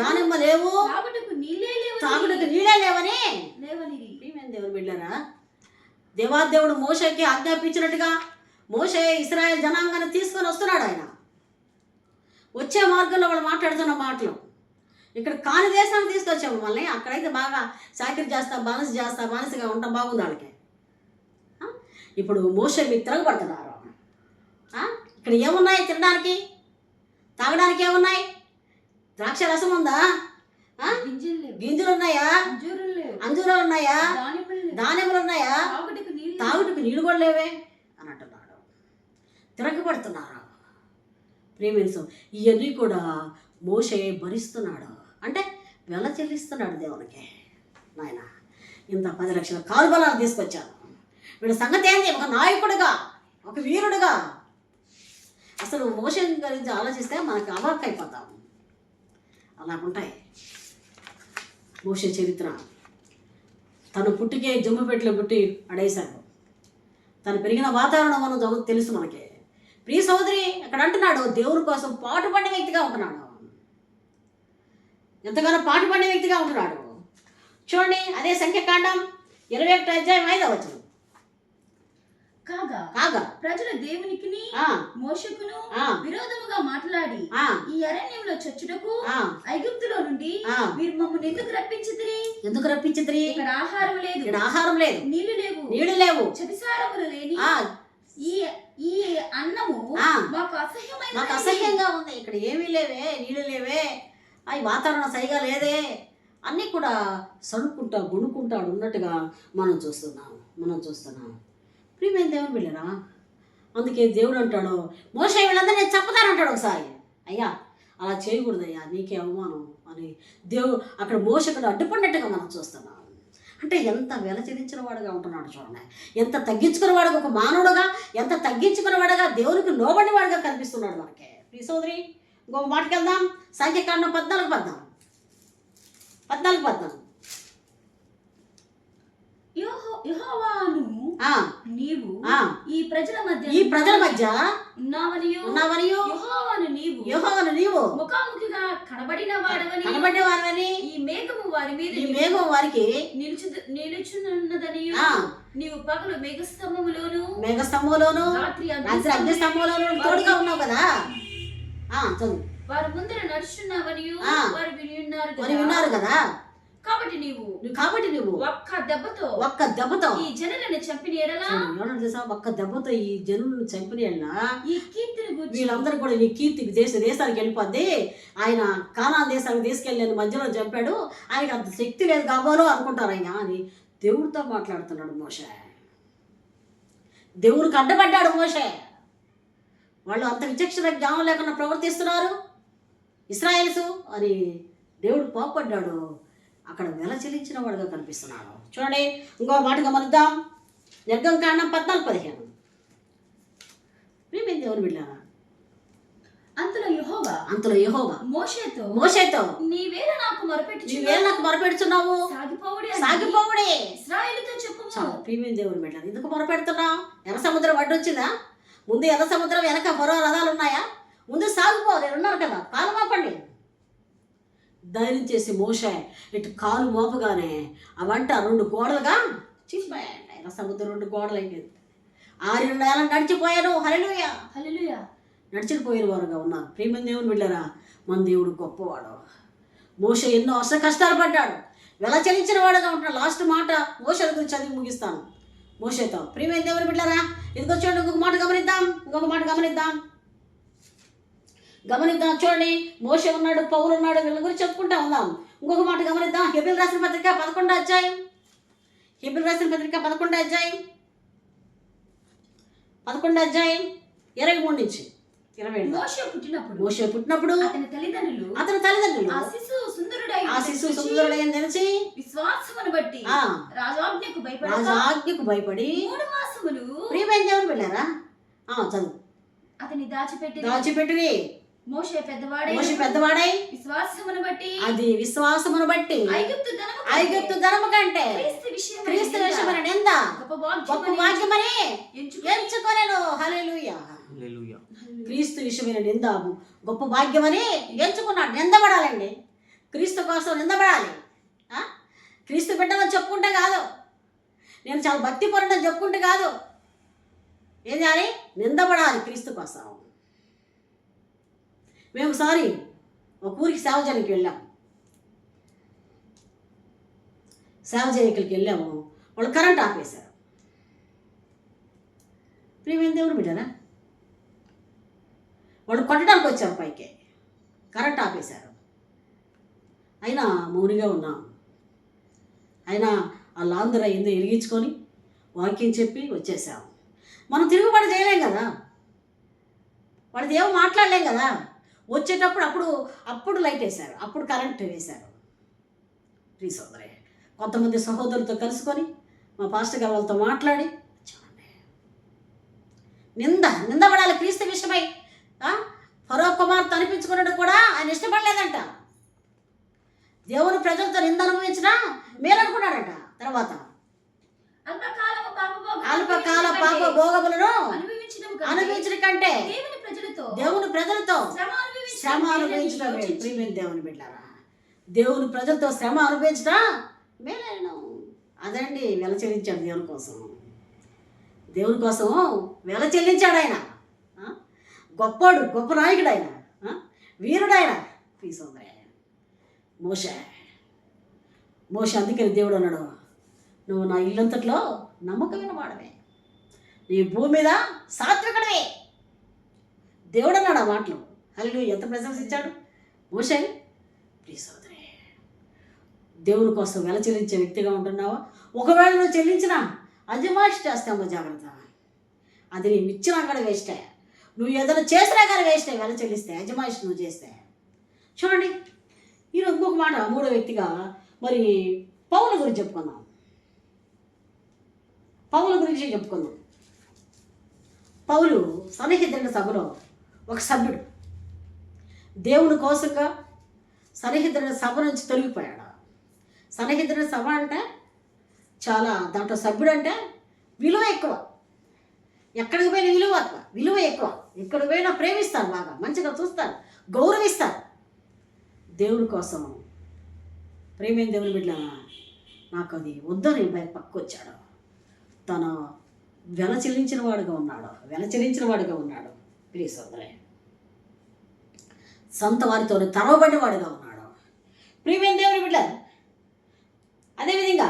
దానిమ్మ లేవు, తాగుటకు నీళ్ళే లేవని. దేవుడు బిడ్డలారా, దేవాదేవుడు మోషేకి ఆజ్ఞాపించినట్టుగా మోషే ఇశ్రాయేల్ జనాంగాన్ని తీసుకొని వస్తున్నాడు. ఆయన వచ్చే మార్గంలో వాళ్ళు మాట్లాడుతున్న మాటలు ఇక్కడ కాని దేశాన్ని తీసుకొచ్చాము మమ్మల్ని. అక్కడైతే బాగా చాకరీ చేస్తా, బానిసగా ఉంటాం, బాగుంది వాళ్ళకి. ఇప్పుడు మోషే మీద తిరగబడుతున్నారు. ఇక్కడ ఏమున్నాయి? తినడానికి, తాగడానికి ఏమున్నాయి? ద్రాక్ష రసం ఉందా? గింజలు ఉన్నాయా? అంజూరాలు ఉన్నాయా? దానిమ్మలు ఉన్నాయా? తాగుటకు నీళ్ళు కూడా లేవే అని అంటున్నాడు. తిరగబడుతున్నారు. ప్రేమించు, ఇవన్నీ కూడా మోషే భరిస్తున్నాడు. అంటే వెల చెల్లిస్తున్నాడు దేవునికి. నాయన, ఇంత 10 లక్షల కాలుబలాలు తీసుకొచ్చాను. వీళ్ళ సంగతి ఏంటి? ఒక నాయకుడిగా, ఒక వీరుడుగా. అసలు మోషే గురించి ఆలోచిస్తే మనకి అవాక్ అయిపోతాం. అలాగుంటాయి మోషే చరిత్ర. తను పుట్టికే జమ్ముపెట్టలో పుట్టి అడేశాడు. తను పెరిగిన వాతావరణం మనం తెలుసు మనకి. ప్రియ సోదరి అక్కడ అంటున్నాడు, దేవుడి కోసం పాటుపడిన వ్యక్తిగా ఉంటున్నాడు. ఎంతగానో పాటుపడిన వ్యక్తిగా ఉంటున్నాడు. చూడండి, అదే సంఖ్యాకాండం 21వ అధ్యాయం 5వ వచనం.
కాగా ప్రజలు దేవునికి మోషేకును విరోధముగా మాట్లాడి ఈ అరణ్యంలో చచ్చుటకు ఐగుప్తులో నుండి మీరు మమ్మల్ని ఎందుకు రప్పించితిరి? ఇక్కడ ఆహారం లేదు, నీళ్లు లేవు, చవిసారములు లేని ఈ అన్నము మాకు అసహ్యంగా ఉంది. ఇక్కడ ఏమీ లేవే, నీళ్లు లేవే, అవి వాతావరణం సరిగా లేదే, అన్నీ కూడా సణుక్కుంటా గుణుకుంటాడు ఉన్నట్టుగా మనం చూస్తున్నాం. ప్రియమైన దేవుని బిడ్డరా, అందుకే దేవుడు అంటాడు, మోషే వీళ్ళందరూ నేను చెప్పతానంటాడు ఒకసారి. అయ్యా అలా చేయకూడదయ్యా, నీకే అవమానం అని దేవుడు అక్కడ మోషకుడు అడ్డుపడినట్టుగా మనం చూస్తున్నాం. అంటే ఎంత వెల చెల్లించిన వాడుగా ఉంటున్నాడు చూడండి. ఎంత తగ్గించుకున్న వాడుగా, ఒక మానవుడుగా ఎంత తగ్గించుకున్న వాడుగా, దేవునికి లోబడి వాడుగా కనిపిస్తున్నాడు మనకి. ప్రియ సోదరి, ఇంకొక మాటకి వెళ్దాం. సంఖ్యాకాండం 14:14. యెహోవాను నీవు ఈ ప్రజల మధ్య ఉన్నావనియు
యెహోవాను నీవు
ముఖాముఖిగా కనబడిన వాడవని ఈ మేఘము వారికి నిలుచున్నదనియు నీవు పగలు మేఘస్తంభములోను రాత్రి
అగ్నిస్తంభంలోను తోడుగా ఉన్నావు కదా.
వారి ముందర నడుచున్నావనియు వారు
విన్నారు కదా.
కాబట్టి నీవు ఒక్క దెబ్బతో ఈ జనులను చంపిన ఎడలా,
ఒక్క దెబ్బతో ఈ జనులను చంపిన ఎడలా
ఈ కీర్తిని
వీళ్ళందరూ కూడా నీ కీర్తి దేశానికి వెళ్ళిపోద్ది. ఆయన కానాన్ దేశానికి తీసుకెళ్ళి మధ్యలో చంపాడు, ఆయనకి అంత శక్తి లేదు కాబోలో అనుకుంటారు ఆయన అని దేవుడితో మాట్లాడుతున్నాడు మోషే. దేవుడికి అడ్డపడ్డాడు మోషే. వాళ్ళు అంత విచక్షణ జ్ఞానం లేకుండా ప్రవర్తిస్తున్నారు ఇశ్రాయేల్సు అని దేవుడు కోపడ్డాడు. అక్కడ వెల చెల్లించిన వాడుగా కనిపిస్తున్నాడు. చూడండి, ఇంకో మాట గమనిద్దాం. నిర్గమకాండం 14:15. మేమేం దేవుని బిడ్డారా,
అంతలో యెహోవా
మోషేతో
నీవేళ నాకు
మొరపెడుతున్నావు, సాగిపోవుడే
ఇశ్రాయేలుతో చెప్పుము.
ప్రియమైన దేవుని బిడ్డారా, ఎందుకు మొరపెడుతున్నావు? ఎర్ర సముద్రం అడ్డొచ్చిందా? ముందు ఎర్ర సముద్రం వెనక ఫరో రథాలు ఉన్నాయా? ముందు సాగిపో, నేను ఉన్నారు కదా, కాలు మోపండి. ధైర్యం చేసి మోషే ఇటు కాలు మోపగానే అవంట 2 గోడలుగా చీసిపోయాయంట. ఎర్ర సముద్రం 2 గోడలు అయిపోయింది. 6 నెలలు నడిచిపోయారు. హల్లెలూయా, నడిచిపోయిన వారుగా ఉన్నారు. ప్రియమైన దేవుని బిడ్డరా, మన దేవుడు గొప్పవాడు. మోషే ఎన్నో అష్ట కష్టాలు పడ్డాడు, వెల చెల్లించిన వాడుగా ఉంటున్నాడు. లాస్ట్ మాట మోషే గురించి చదివి ముగిస్తాను. మోషేతో ప్రియమైన దేవుని బిడ్డరా, ఇదిగో చూడండి, ఇంకొక మాట గమనిద్దాం. చూడండి, మోషే ఉన్నాడు, పౌలు ఉన్నాడు, వీళ్ళ గురించి చెప్పుకుంటా ఉందాం. ఇంకొక మాట గమనిద్దాం. హెబ్రీయులకు రాసిన పత్రిక 11వ అధ్యాయం 11వ అధ్యాయం 23 నుంచి 27. మోషే పుట్టినప్పుడు అతని తల్లిదండ్రులు ఆ శిశువు సుందరుడైన తెలిసి
విశ్వాసమును బట్టి రాజాజ్ఞకు
భయపడి
3 మాసములు
ప్రియమైన దేవుని వెళ్ళారా చదువు
అతని
దాచిపెట్టి
మోషే
పెద్దవాడై
విశ్వాసమును బట్టి
ఐగుప్తు ధనము కంటే క్రీస్తు విషయమైన నింద గొప్ప భాగ్యమని ఎంచుకొనెను. హల్లెలూయా. క్రీస్తు విషయమైన నింద గొప్ప భాగ్యమని ఎంచుకున్నాడు. నిందపడాలండి, క్రీస్తు కోసం నిందపడాలి. క్రీస్తు బిడ్డమని చెప్పుకుంటే కాదు, నేను చాలా భక్తి పరుడని చెప్పుకుంటే కాదు, ఏం చేయాలి? నిందపడాలి క్రీస్తు కోసం. మేము ఒకసారి ఒక ఊరికి సేవ చేయడానికి వెళ్ళాము. సేవ చేయడానికి వెళ్ళాము. వాళ్ళు కరెంట్ ఆపేశారు. ప్రియమైన దేవుడు బిడ్డరా, వాడు కొట్టడానికి వచ్చారు పైకి, కరెంట్ ఆపేశారు. అయినా మౌనిగా ఉన్నాం. అయినా ఆ లాందర ఏందో ఎరిగించుకొని వాక్యం చెప్పి వచ్చేసాం. మనం తిరుగుబాటు చేయలేం కదా, వాడిది ఏమో మాట్లాడలేం కదా. వచ్చేటప్పుడు అప్పుడు లైట్ వేశారు, అప్పుడు కరెంట్ వేశారు. సోదరే, కొంతమంది సహోదరులతో కలుసుకొని మా పాస్టర్ గారు వాళ్ళతో మాట్లాడి చూడండి, నిందపడాలి క్రీస్తు విషయమై. ఫరో కుమార్తె అనిపించుకున్నాడు కూడా ఆయన ఇష్టపడలేదంట. దేవుని ప్రజలతో నింద అనుభవించినా మేలనుకున్నాడట. తర్వాత అల్పకాల పాప భోగములను అనుభవించడం కంటే దేవుని ప్రజలతో శ్రమ అనుభవించడం మేలు. ప్రియమైన దేవుని బిడ్డలారా, దేవుని ప్రజలతో శ్రమ అనుభవించడం మేలేను. అదండి వెల చెల్లించాడు దేవుని కోసం. దేవుని కోసం వెల చెల్లించాడు ఆయన. గొప్పోడు, గొప్ప నాయకుడు ఆయన, వీరుడు ఆయన. తీసుకుంది మోషే అందుకని దేవుడు అన్నాడు, నువ్వు నా ఇల్లంతట్లో నమ్మకమైన వాడవే, నీ భూమి మీద సాత్వికుడవే. దేవుడు అన్నాడు ఆ మాటలు. హల్లెలూయా, ఎంత ప్రశంసించాడు మోషే. సోదరే, దేవుని కోసం వెల చెల్లించే వ్యక్తిగా ఉంటున్నావా? ఒకవేళ నువ్వు చెల్లించినా అజమాయిషి చేస్తామో జాగ్రత్త. అది నీవు ఇచ్చినా కూడా వేస్టే, నువ్వు ఏదైనా చేసినా కానీ వేస్టే. వెల చెల్లిస్తే అజమాయిషి నువ్వు చేస్తే. చూడండి, ఈరోజు ఇంకొక మాట, మూడో వ్యక్తిగా మరి పౌలు గురించి చెప్పుకుందాం. పౌలు గురించి చెప్పుకుందాం. పౌలు సన్నిహితుల సభలో ఒక సభ్యుడు. దేవుని కోసంగా సన్నిహితుల సభ నుంచి తొలగిపోయాడు. సన్నిహితుల సభ అంటే చాలా, దాంట్లో సభ్యుడు అంటే విలువ ఎక్కువ. ఎక్కడికి పోయిన విలువ ఎక్కువ. ఎక్కడికి పోయినా ప్రేమిస్తారు, బాగా మంచిగా చూస్తారు, గౌరవిస్తారు. దేవుని కోసం ప్రేమైన దేవుని బిడ్డ నాకు అది వద్దని పక్కకు వచ్చాడు. తను వెల చెల్లించిన వాడుగా ఉన్నాడు. ప్రియ సోదరే, సొంత వారితో తరవబడిన వాడుగా ఉన్నాడు. ప్రియమైన దేవుని బిడ్డ, అదేవిధంగా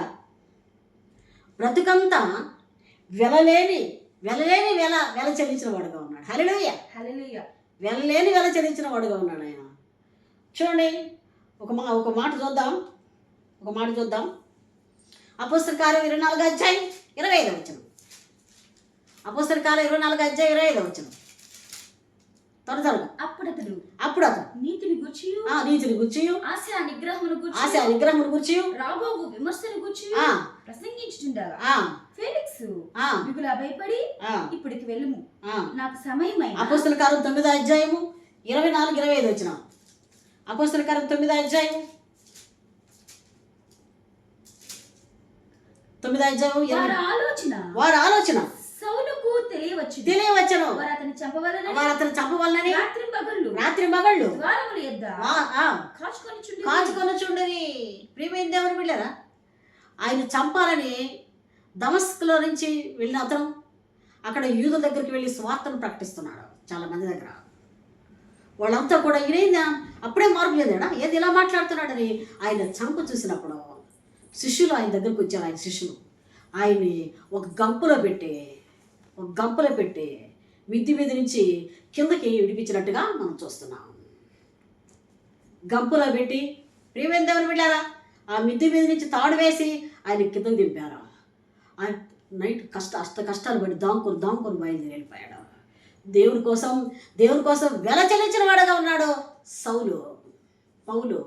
బ్రతుకంతా వెల చెల్లించిన వాడుగా ఉన్నాడు. హల్లెలూయా, వెల చెల్లించిన వాడుగా ఉన్నాడు ఆయన. చూడండి, ఒక మాట చూద్దాం. అపోస్తల కార్యం 24వ అధ్యాయం 25వ వచనం. అపోస్తల కార్యం 24వ అధ్యాయం 25వ వచనం. త్వరగా
అప్పుడు
అతడు
నీతిని
గూర్చియు
ఆశా నిగ్రహమును గూర్చియు రాబోవు విమర్శను గూర్చియు ప్రసంగించుచుండగా ఫేలిక్స్ మిగుల భయపడి ఇప్పటికి వెళ్ళుము, నాకు సమయమైంది.
అపోస్తల కార్యం 9వ అధ్యాయము 24-25 వచనం. అపోస్తల కార్యం 9వ అధ్యాయం 9వ అధ్యాయం వారి ఆలోచన
సౌలుకు తెలియవచ్చును. వారు అతన్ని
చంపవలనని రాత్రి మగళ్ళు
ద్వారముల యొద్ద
కాచుకొనుచుండిరి. ప్రియమైన దేవుని బిడ్డలారా, ఆయన చంపాలని దమస్కులో నుంచి వెళ్ళిన అతను అక్కడ యూదుల దగ్గరికి వెళ్ళి స్వార్థను ప్రకటిస్తున్నాడు. చాలా మంది దగ్గర వాళ్ళంతా కూడా ఇదేందా అప్పుడే మార్పు చెందాడా, ఏది ఇలా మాట్లాడుతున్నాడని ఆయన చంప చూసినప్పుడు శిష్యులు ఆయన దగ్గరికి వచ్చారు. ఆయన శిష్యులు ఆయన్ని ఒక గంపులో పెట్టి మిద్ది మీద నుంచి కిందకి విడిపించినట్టుగా మనం చూస్తున్నాం. గంపులో పెట్టి ప్రియమైన దేవుని బిడ్డలారా, ఆ మిద్ది మీద నుంచి తాడు వేసి ఆయన కిందకి దింపారు. ఆయన నైట్ అష్ట కష్టాలు పడి దాంకుని బయలుదేరి వెళ్ళిపోయాడు. దేవుని కోసం వెల చెల్లించిన వాడుగా ఉన్నాడు పౌలు.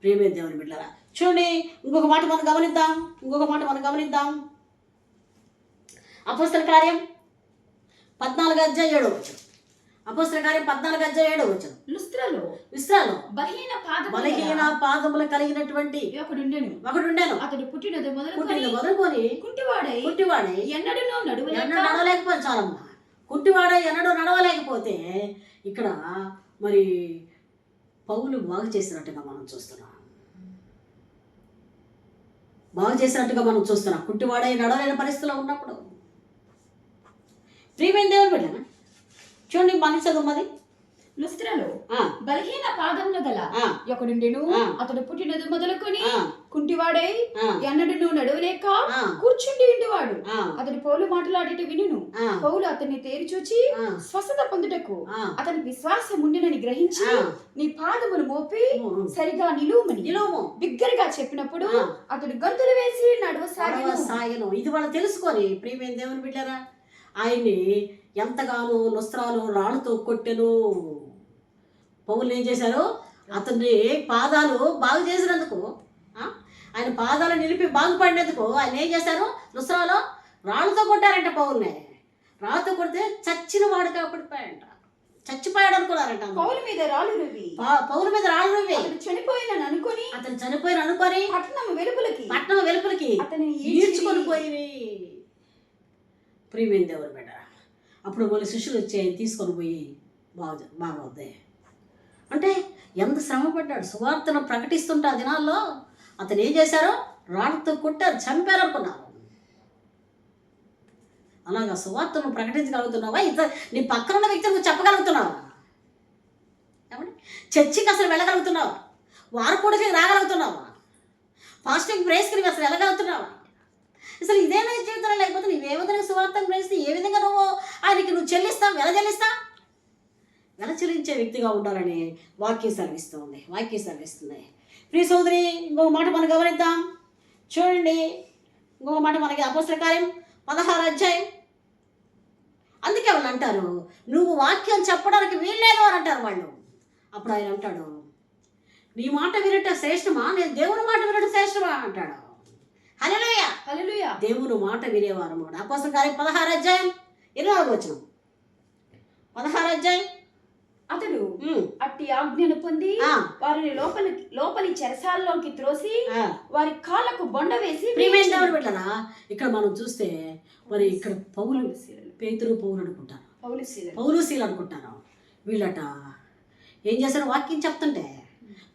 ప్రియమైన దేవుని బిడ్డలారా, చూడండి, ఇంకొక మాట మనం గమనిద్దాం. అపోస్తల కార్యం 14వ అధ్యాయం 7వ వచనం. అపోస్తల కార్యం 14వ అధ్యాయం 7వ వచనం.
లుస్త్రలో
బలహీన పాదములు కలిగినటువంటి ఒకడుండెను.
అతడు పుట్టినది
మొదలుకొని కుంటివాడై ఎన్నడూ నడవలేకపోతే, చాలమ్మా, కుంటివాడై ఎన్నడూ నడవలేకపోతే ఇక్కడ మరి పౌలు బాగు చేసినట్టుగా మనం చూస్తున్నాం. కుంటివాడై నడవలేని పరిస్థితిలో ఉన్నప్పుడు ప్రియమైన దేవుని బిడ్డ చూడండి, మన చదువుమది
లుస్త్రలో బలహీన పాదములు గల ఒకడుండెను. అతడు పుట్టినది మొదలుకొని కుంటివాడై ఎన్నడూ నడవలేక కూర్చుండి ఉండేవాడు. అతడు పౌలు మాట్లాడేట వినును. పౌలు అతన్ని తేరి చూచి స్వస్థత పొందుటకు అతని విశ్వాసం ఉండినని గ్రహించి నీ పాదమును మోపి సరిగా నిలువుమని బిగ్గరగా చెప్పినప్పుడు అతడు గంతులు వేసి నడవసాగెను.
ఇది వాళ్ళు తెలుసుకొని ప్రియమైన దేవుని బిడ్డరా, ఆయన్ని ఎంతగానో లుస్త్రాలు రాళ్ళతో కొట్టెను. పౌలు ఏం చేశారు? అతన్ని పాదాలు బాగు చేసినందుకు, ఆయన పాదాలు నిలిపి బాగుపడినందుకు ఆయన ఏం చేశారు? లుస్త్రాలో రాళ్ళతో కొట్టారంట. పౌల్ని రాళ్ళతో కొడితే చచ్చిన వాడు కాబడిపోయాడంట, చచ్చిపోయాడు అనుకున్నారంట.
పౌలు మీద రాళ్ళు రువ్వి
అతను చనిపోయిన అనుకొని
పట్టణం వెలుపలికి
అతను ఈడ్చుకొని పోయి. ప్రియమైన దేవుని బిడ్డ, అప్పుడు వాళ్ళ శిష్యులు వచ్చి ఆయన తీసుకొని పోయి బాగవుద్ది అంటే ఎంత శ్రమ పడ్డాడు. సువార్తను ప్రకటిస్తుంటే ఆ దినాల్లో అతను ఏం చేశారో? రాళ్ళతో కొట్టారు, చంపారు అనుకున్నారు. అలాగా సువార్తను ప్రకటించగలుగుతున్నావా? నీ పక్కన ఉన్న వ్యక్తిని నువ్వు చెప్పగలుగుతున్నావా? ఏమంటే చర్చికి అసలు వెళ్ళగలుగుతున్నావా? వారపూడికి రాగలుగుతున్నావా? ఫాస్టింగ్ ప్రేస్కి అసలు వెళ్ళగలుగుతున్నావా? అసలు ఇదేనా జీవితంలో? లేకపోతే నువ్వు ఏ విధంగా సువార్తను ప్రేస్తే ఏ విధంగా నువ్వు చెల్లిస్తావు? వెల చెల్లించే వ్యక్తిగా ఉండాలని వాక్యం సెలవిస్తుంది. ప్రియ సోదరి, ఇంకొక మాట మనం గమనిద్దాం. చూడండి, ఇంకొక మాట మనకి అపోస్తల కార్యం 16వ అధ్యాయం. అందుకే వాళ్ళు అంటారు, నువ్వు వాక్యం చెప్పడానికి వీల్లేదు అని అంటారు వాళ్ళు. అప్పుడు ఆయన అంటాడు, నీ మాట వినట శ్రేష్టమా, నేను దేవుని మాట వినట శ్రేష్టమా అంటాడు. హల్లెలూయా. దేవుని మాట వినేవారు. అపోస్తల కార్యం 16వ అధ్యాయం 20వ వచనం. 16వ అధ్యాయం.
అతడు అట్టి ఆజ్ఞను పొంది వారిని లోపలి చెరసాల్లోకి త్రోసి వారి కాళ్ళకు బొండ వేసి.
పెట్టారా? ఇక్కడ మనం చూస్తే మరి ఇక్కడ పేతురు పౌలు అనుకుంటాను, పౌలుశీలు అనుకుంటాను. వీళ్ళట ఏం చేశారు? వాక్యం చెప్తుంటే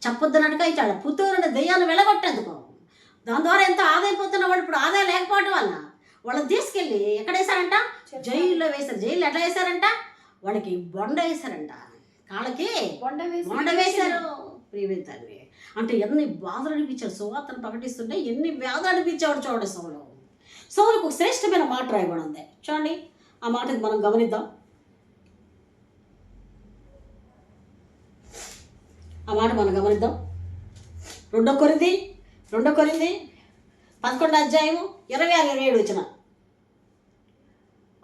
చెప్పొద్దనక ఇచ్చాడు. పుత్తూరు దెయ్యాన్ని వెళ్ళగొట్టేందుకు. దాని ద్వారా ఎంతో ఆదాయం పొందుతున్న వాడు ఇప్పుడు ఆదాయం లేకపోవడం వల్ల వాళ్ళని తీసుకెళ్ళి ఎక్కడ వేశారంట? జైల్లో వేశారు. జైల్లో ఎట్లా వేశారంట? వాళ్ళకి బొండ వేశారంట, కాళ్ళకి బొండ వేశారు. ప్రియమిత్రులు, అంటే ఎన్ని బాధలు అనిపించాడు. సువార్తను ప్రకటిస్తుంటే ఎన్ని వ్యాధులు అనిపించేవాడు. చూడండి, సౌలుకు ఒక శ్రేష్టమైన మాట రాయబడి ఉంది. చూడండి, ఆ మాటకి మనం గమనిద్దాం. రెండో కొరింథీ 11వ అధ్యాయము 26-27 వచ్చిన.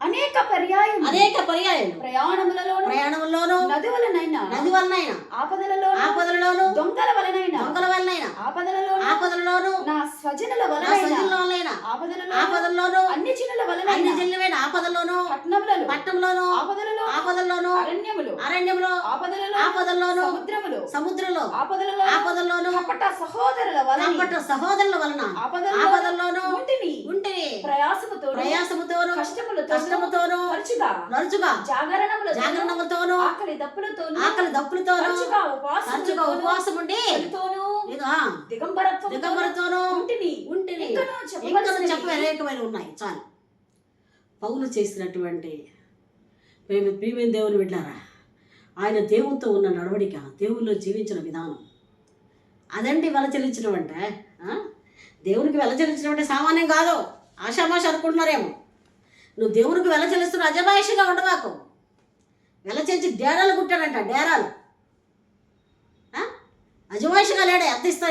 అనేక పర్యాయములు ప్రయాణములలోను నది వలనైనా ఆపదలలోను దొంగల వలనైనా ఆపదలలోను నా స్వజనుల వలనైనా ఆపదలలోను అన్ని జనుల వలనైనా ఆపదలలోను పట్టణములలో ఆపదలలోను అరణ్యములో ఆపదలలోను సముద్రములో ఆపదలలోను కపట సహోదరుల వలన ఆపదలలోను ఉంటిని ప్రయాసముతోను కష్టముతోను నరుచుగా జాగరణములతోను ఆకలి దప్పులతోను తరచుగా ఉపవాసం ఉండి దిగంబరతోను ఉంటిని. ఇంకా చెప్పలేకమైన ఉన్నాయి. చాలు. పౌలు చేసినటువంటి ప్రియమైన దేవుని బిడ్డలారా, ఆయన దేవునితో ఉన్న నడవడిక, దేవుల్లో జీవించిన విధానం, అదండి వెల చెల్లించడం అంటే. దేవునికి వెల చెల్లించడం అంటే సామాన్యం కాదు. ఆషామాష అనుకుంటున్నారేమో. నువ్వు దేవునికి వెల చెల్లిస్తున్న అజమాయిషిగా ఉండవాకు. వెల చెల్లించి డేరాలు కుట్టాడంట, డేరాలు. అజమాయిషిగా లేడే, ఎంత ఇస్తా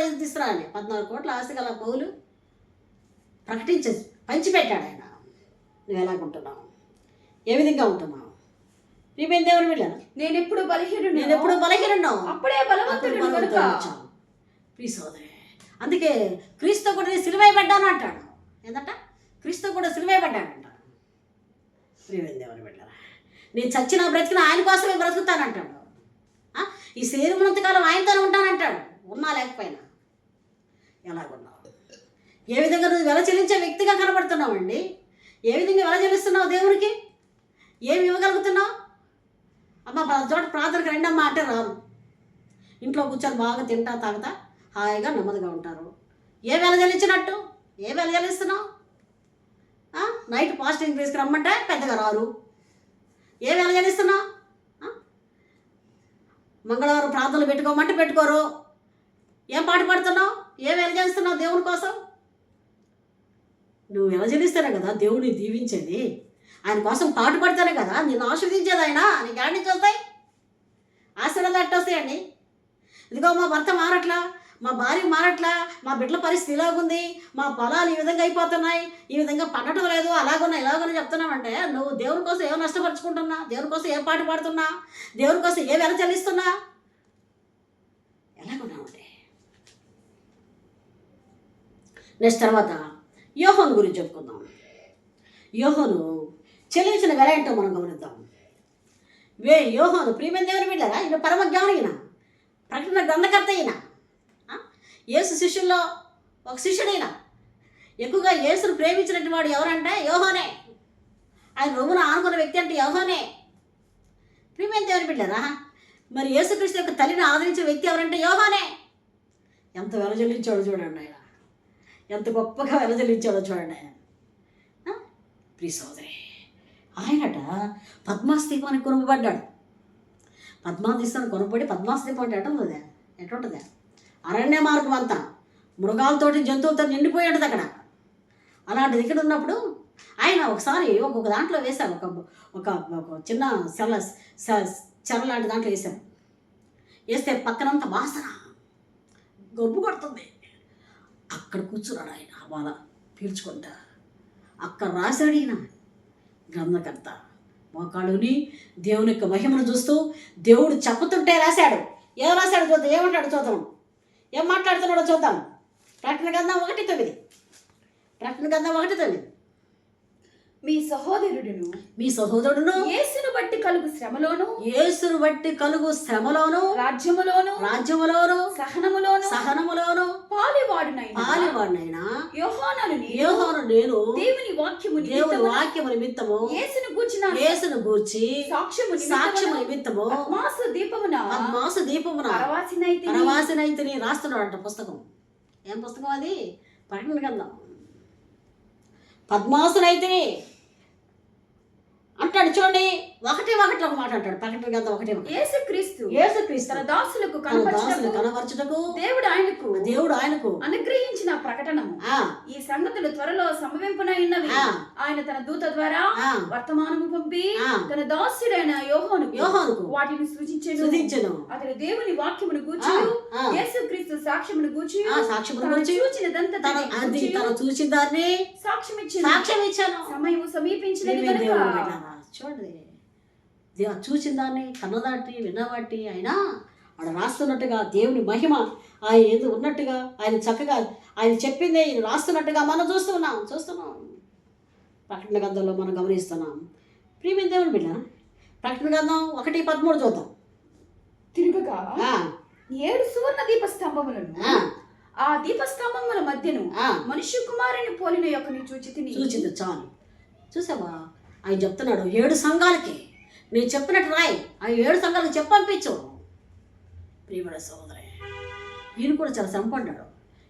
అని 14 కోట్ల ఆస్తి గల పౌలు పంచిపెట్టాడు ఆయన. నువ్వు ఎలాగుంటున్నావు? ఏ విధంగా ఉంటున్నావు? ప్రియమైన దేవుని బిడ్డ, నేను ఎప్పుడు బలహీనుడు అప్పుడే బలవంతుడు. ప్రియ సోదరి, అందుకే క్రీస్తు కూడా సిలువై పడ్డాను అంటాడు. ఏంటంట? క్రీస్తు కూడా సిలువై పడ్డాడంట. ప్రియమైన దేవుని బిడ్డ, నేను చచ్చినా బ్రతికినా ఆయన కోసమే బ్రతుకుతానంటాడు. ఈ శరీరమునంతకాలం ఆయనతోనే ఉంటానంటాడు. ఉన్నా లేకపోయినా. ఎలాగున్నావు? ఏ విధంగా నువ్వు వెల చెల్లించే వ్యక్తిగా కనబడుతున్నావండి? ఏ విధంగా వెల చెల్లిస్తున్నావు దేవునికి? ఏమి ఇవ్వగలుగుతున్నావు? అమ్మ చోట ప్రార్థనకు రెండమ్మ అంటే రారు. ఇంట్లో కూర్చొని బాగా తింటా తాగుతా హాయిగా నెమ్మదిగా ఉంటారు. ఏ వెల చెల్లించినట్టు? ఏ వెల చెల్లిస్తున్నావు? నైట్ ఫాస్టింగ్ తీసుకురమ్మంటే పెద్దగా రారు. ఏ వెల చెల్లిస్తున్నావు?
మంగళవారం ప్రార్థనలు పెట్టుకోమంటే పెట్టుకోరు. ఏం పాట పాడుతున్నావు? ఏం వెలజేస్తున్నావు దేవుని కోసం? నువ్వు వెలజలిస్తేనే కదా దేవుడిని దీవించేది. ఆయన కోసం పాట పడితేనే కదా నిన్ను ఆశీర్వదించేది. ఆయన నీకు యాడ్ నుంచి వస్తాయి ఆశీర్వాదాలు ఎట్టొస్తాయండి. ఇదిగో మా భర్త మారట్లా, మా భార్య మారట్లా, మా బిడ్డల పరిస్థితి ఇలాగుంది, మా పొలాలు ఈ విధంగా అయిపోతున్నాయి, ఈ విధంగా పండటం లేదు, అలాగున్నా ఇలాగున్నా చెప్తున్నావంటే నువ్వు దేవుని కోసం ఏం నష్టపరుచుకుంటున్నా, దేవుని కోసం ఏ పాట పాడుతున్నా, దేవుని కోసం ఏ వెల చెల్లిస్తున్నా, ఎలాగున్నావంటే. నెక్స్ట్ తర్వాత యోహోను గురించి చెప్పుకుందాం. యోహోను చెల్లించిన వెల ఏంటో మనం గమనిద్దాం. యోహోను ప్రియమైన దేవుని బిడ్డరా, ఈయన పరమ జ్ఞాని, ఈయన ప్రకటన గ్రంథకర్త, ఈయన యేసు శిష్యుల్లో ఒక శిష్యుడైన. ఎక్కువగా యేసును ప్రేమించినటువంటి వాడు ఎవరంటే యోహోనే. ఆయన రొమ్మున ఆనుకున్న వ్యక్తి అంటే యోహోనే. ప్రియమైన దేవుని బిడ్డరా, మరి యేసుక్రీస్తు యొక్క తల్లిని ఆదరించిన వ్యక్తి ఎవరంటే యోహోనే. ఎంత వెలజల్లించాడో చూడండి ఆయన, ఎంత గొప్పగా వెలజల్లించాడో చూడండి ఆయన. ప్రియ సోదరి, ఆయనట పద్మాస్తీపానికి కొనుగబడ్డాడు. పద్మాస్తీపానికి కొనుగబడి పద్మాస్తీపం అంటే ఎటుంటుందా? అరణ్య మార్గం అంతా మృగాలతోటి జంతువులతో నిండిపోయి ఉంటుంది అక్కడ. అలాంటిది ఇక్కడ ఉన్నప్పుడు ఆయన ఒకసారి ఒక్కొక్క దాంట్లో వేశారు, ఒక చిన్న చెర లాంటి దాంట్లో వేశారు. వేస్తే పక్కనంతా వాసన గొబ్బు కొడుతుంది. అక్కడ కూర్చున్నాడు ఆయన వాళ్ళ పీల్చుకుంటా. అక్కడ రాశాడు ఈయన గ్రంథకర్త మోకాళ్ళుని దేవుని యొక్క మహిమను చూస్తూ దేవుడు చెప్పుతుంటే రాశాడు. ఏం రాశాడు చూద్దాం, ఏమంటాడు చూద్దాం, ఏం మాట్లాడుతున్నాడో చూద్దాం. ప్రకటన గ్రంథం 1:9. ప్రకటన గ్రంథం 1:9.
మీ సహోదరుడును యేసును బట్టి కలుగు శ్రమలోను రాజ్యములోను సహనములోను పాలివాడునైనా యోహాను నేను దేవుని వాక్యము నిమిత్తము యేసును గూర్చి సాక్ష్యము నిమిత్తము పద్మాసు దీపమున పరవాసినైతిని రాస్తున్నాడంట పుస్తకం. ఏం పుస్తకం అది? ప్రకటన గ్రంథం. పద్మాసునైతిని అంటాడు చూడండి. ఒకటి ఒక మాట అంటాడు. ప్రకటన గ్రంథం 1:1. యేసుక్రీస్తు తన దాసులకు కనపరచుటకు దేవుడు ఆయనకు అనుగ్రహించిన ప్రకటనము. ఈ సంగతులు త్వరలో సంభవింపనైనవి. ఆయన తన దూత ద్వారా వర్తమానము పంపి తన దాసుడైన యోహానుకు వాటిని సూచించెను. అతడు దేవుని వాక్యమును గూర్చి యేసుక్రీస్తు సాక్ష్యమును గూర్చి
చూచిన దాన్ని సాక్ష్యం ఇచ్చాను.
సమయము సమీపించినది కనుక
చూడండి, చూసిన దాన్ని కన్నదాటి విన్నవాటి ఆయన ఆడ రాస్తున్నట్టుగా దేవుని మహిమ ఆయన ఏదో ఉన్నట్టుగా ఆయన చక్కగా ఆయన చెప్పిందే ఈయన రాస్తున్నట్టుగా మనం చూస్తున్నాం. ప్రకటన గ్రంథంలో మనం గమనిస్తున్నాం. ప్రియమైన దేవుని బిడ్డ, ప్రకటన గ్రంథం 1:13 చూద్దాం.
తిరుగగా 7 సువర్ణ దీపస్తంభములను ఆ దీపస్తంభముల మధ్యను మనుష్య కుమారుని పోలిన యొక్కని చూచింది. చాలు, చూసావా? ఆయన చెప్తున్నాడు 7 సంఘాలకి నేను చెప్పినట్టు రాయి, ఆ 7 సంఘాలకు చెప్పంపించు. ప్రియమైన సోదరే, ఈయన కూడా చాలా శ్రమపడ్డాడు,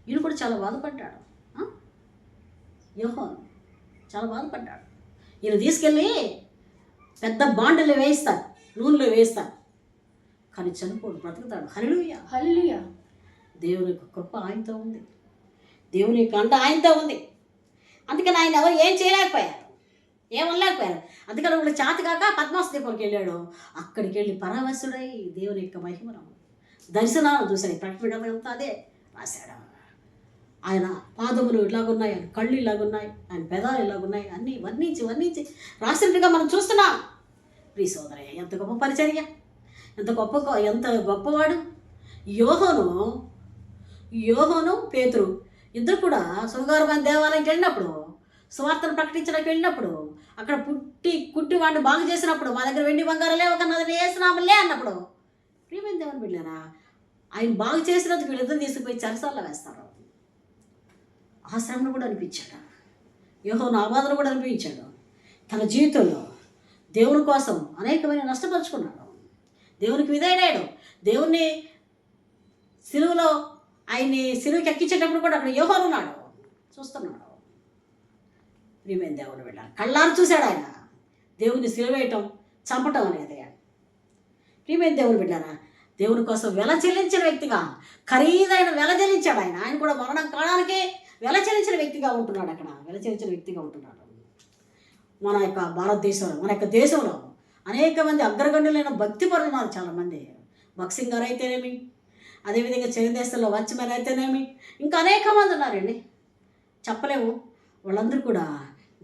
ఈయన కూడా చాలా బాధపడ్డాడు. యోహాను చాలా బాధపడ్డాడు. ఈయన తీసుకెళ్ళి పెద్ద బాండలు వేయిస్తాడు, నూనెలో వేయిస్తాడు, కానీ చనిపోడు, బ్రతుకుతాడు. హల్లెలూయా. దేవుని కృప ఆయనతో ఉంది, దేవుని కంట ఆయనతో ఉంది. అందుకని ఆయన ఎవరు ఏం చేయలేకపోయారు, ఏమనలేకపోయారు. అందుకని ఒకటి చేత కాక పద్మాస్తీపంకి వెళ్ళాడు. అక్కడికి వెళ్ళి పరవశుడై దేవుని యొక్క మహిమను దర్శనాలు చూశాడు. ప్రకటన గ్రంథం అదే రాశాడు. ఆయన పాదములు ఇలాగున్నాయి, ఆయన కళ్ళు ఇలాగున్నాయి, ఆయన పెదాలు ఇలాగున్నాయి, అన్నీ వర్ణించి రాసినట్టుగా మనం చూస్తున్నాం. ప్రియ సోదరయ్య, ఎంత గొప్ప పరిచర్య, ఎంత గొప్పవాడు. యోహాను పేతురు ఇద్దరు కూడా శృంగారమైన దేవాలయంకి వెళ్ళినప్పుడు, సువార్తను ప్రకటించడానికి వెళ్ళినప్పుడు, అక్కడ కుట్టి వాడిని బాగు చేసినప్పుడు, మా దగ్గర వెండి బంగారం లేవు కన్నది వేసినాములే అన్నప్పుడు, ప్రియమైన దేవుని బిడ్డలారా, ఆయన బాగు చేసినందుకు వీళ్ళిద్దరు తీసుకుపోయి చెరసాల్లో వేస్తారు. ఆ శ్రమను కూడా అనిపించాడు. యోహాను ఆబాధను కూడా అనిపించాడు. తన జీవితంలో దేవుని కోసం అనేకమైన నష్టపరుచుకున్నాడు. దేవునికి విధేయుడాడు. దేవుణ్ణి సిలువలో ఆయన్ని సిలువకి ఎక్కించేటప్పుడు కూడా అక్కడ యోహాను ఉన్నాడు, చూస్తున్నాడు. ప్రియమైన దేవుని బిడ్డ, కళ్ళారు చూశాడు ఆయన దేవుని సిలువేయటం, చంపటం అనేది. ప్రియమైన దేవుని బిడ్డారా,
దేవుని కోసం వెల చెల్లించిన వ్యక్తిగా, ఖరీదైన వెల చెల్లించాడు ఆయన. ఆయన కూడా మరణం కాలానికే వెల చెల్లించిన వ్యక్తిగా ఉంటున్నాడు. అక్కడ వెల చెల్లించిన వ్యక్తిగా ఉంటున్నాడు. మన యొక్క భారతదేశంలో, మన యొక్క దేశంలో అనేక మంది అగ్రగణ్యులైన భక్తిపరులు ఉన్నారు. చాలామంది బాక్సింగ్ గారు అయితేనేమి, అదేవిధంగా చైనా దేశంలో వాచ్మెన్ అయితేనేమి, ఇంకా అనేక మంది ఉన్నారండి, చెప్పలేము. వాళ్ళందరూ కూడా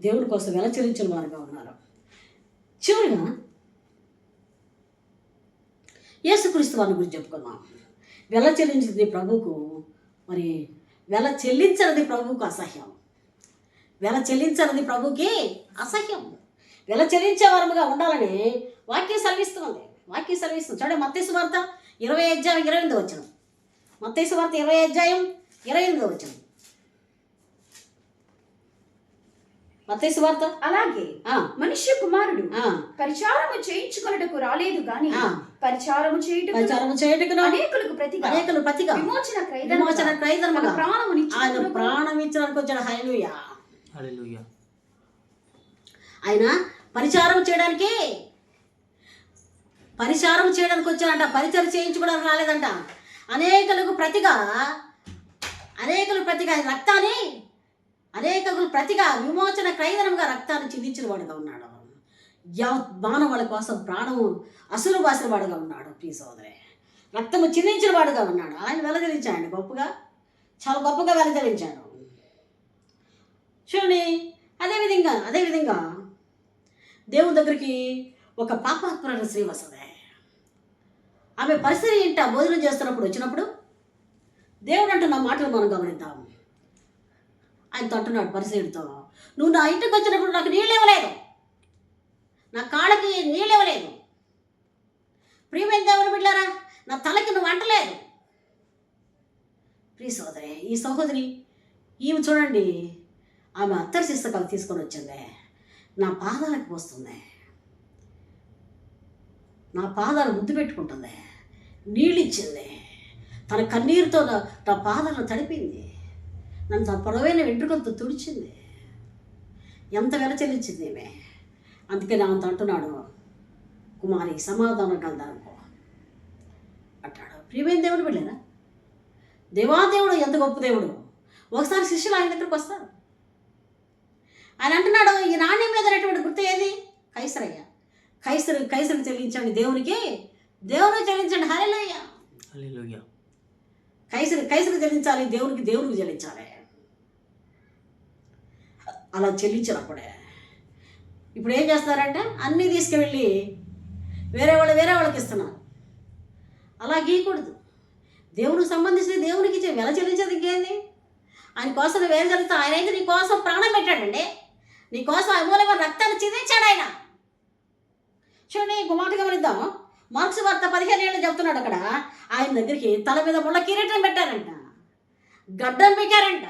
దేవుడి కోసం వెల చెల్లించిన వారుగా ఉన్నారు. చివరిగా యేసుక్రీస్తు వారి గురించి చెప్పుకుందాం. వెల చెల్లించింది ప్రభువుకు, మరి వెల చెల్లించనిది ప్రభువుకు అసహ్యం. వెల చెల్లించనిది ప్రభుకి అసహ్యం. వెల చెల్లించే వారముగా ఉండాలని వాక్యం సెలవిస్తుంది. చూడండి, మత్తయి సువార్త 20:28 మత్తయి సువార్త 20:28 మత్తయి సువార్త.
అలాగే మనుష్య కుమారుడు పరిచారము చేయించుకొనుటకు రాలేదు గాని పరిచారము చేయుటకు అనేకులకు ప్రతిగా విమోచన క్రయధనముగా
ఆయన ప్రాణం ఇచ్చడానికి వచ్చాడు. హల్లెలూయా,
హల్లెలూయా.
ఆయన పరిచారం చేయడానికి వచ్చాడంట. పరిచయం చేయించుకోవడానికి రాలేదంట. అనేకులకు ప్రతిగా ఆయన రక్తాన్ని, అనేకులకు ప్రతిగా విమోచన క్రయధనముగా రక్తాన్ని చిందించిన వాడుగా ఉన్నాడు. మానవుల కోసం ప్రాణము అసురు బాసిన వాడుగా ఉన్నాడు. ప్రియ సోదరే, రక్తము చిందించిన వాడుగా ఉన్నాడు. ఆయన వెలజలించాడు గొప్పగా, చాలా గొప్పగా వెలజలించాడు. చూడండి, అదేవిధంగా దేవుని దగ్గరికి ఒక పాపాత్మురైన స్త్రీ వస్తుంది. ఆమె పరిస్థితి ఏంట? భోజనం చేస్తున్నప్పుడు వచ్చినప్పుడు దేవుడు అంటున్న మాటలు మనం గమనిద్దాం. ఆయనతో అంటున్నాడు పరిస్థితితో, నువ్వు నా ఇంటికి వచ్చినప్పుడు నాకు నీళ్ళు ఇవ్వలేదు, నా కాళ్ళకి నీళ్ళు ఇవ్వలేదు, ప్రియమైన దేవుని బిడ్డలారా, నా తలకి నువ్వు అంటలేదు. ప్రియ సోదరి, ఈ సహోదరి ఈమె చూడండి, ఆమె అత్తరి శిస్తకాలు తీసుకొని వచ్చింది, నా పాదాలకు పోస్తుంది, నా పాదాలు ముద్దు పెట్టుకుంటుంది, నీళ్ళు ఇచ్చింది, తన కన్నీరుతో నా పాదాలను తడిపింది, నన్ను తన పొడవైన వెంట్రుకలతో తుడిచింది. ఎంత వెల చెల్లించింది ఈమె. అందుకని ఆమెతో అంటున్నాడు, కుమారి సమాధానం కలదానుకో అంటాడు. ప్రియమైన దేవుడు బిడ్డరా, దేవాదేవుడు ఎంత గొప్ప దేవుడు. ఒకసారి శిష్యులు ఆయన దగ్గరికి వస్తారు. ఆయన అంటున్నాడు, ఈ నాణ్యం మీద ఉన్నటువంటి గుర్తు ఏది? కైసరయ్య. కైసరు చెల్లించండి దేవునికి చెల్లించండి. హల్లెలూయా,
హల్లెలూయా.
కైసరు చెల్లించాలి, దేవునికి చెల్లించాలి. అలా చెల్లించినప్పుడే ఇప్పుడు ఏం చేస్తున్నారంటే అన్నీ తీసుకువెళ్ళి వేరే వాళ్ళకి ఇస్తున్నారు. అలా గీయకూడదు. దేవునికి సంబంధించిన దేవునికి వెల చెల్లించేది ఇంకేంది? ఆయన కోసం నువ్వు వేరు జరుగుతావు. ఆయన అయితే నీ కోసం ప్రాణం పెట్టాడండి, నీ కోసం అమూల్యమైన రక్తాన్ని చిందించాడు ఆయన. చూడండి, ఇంకో మాట గమనిద్దాం. మార్క్స్ వార్త 15 చెప్తున్నాడు. అక్కడ ఆయన దగ్గరికి తల మీద ముళ్ళ కిరీటం పెట్టారంట, గడ్డం పెట్టారంట,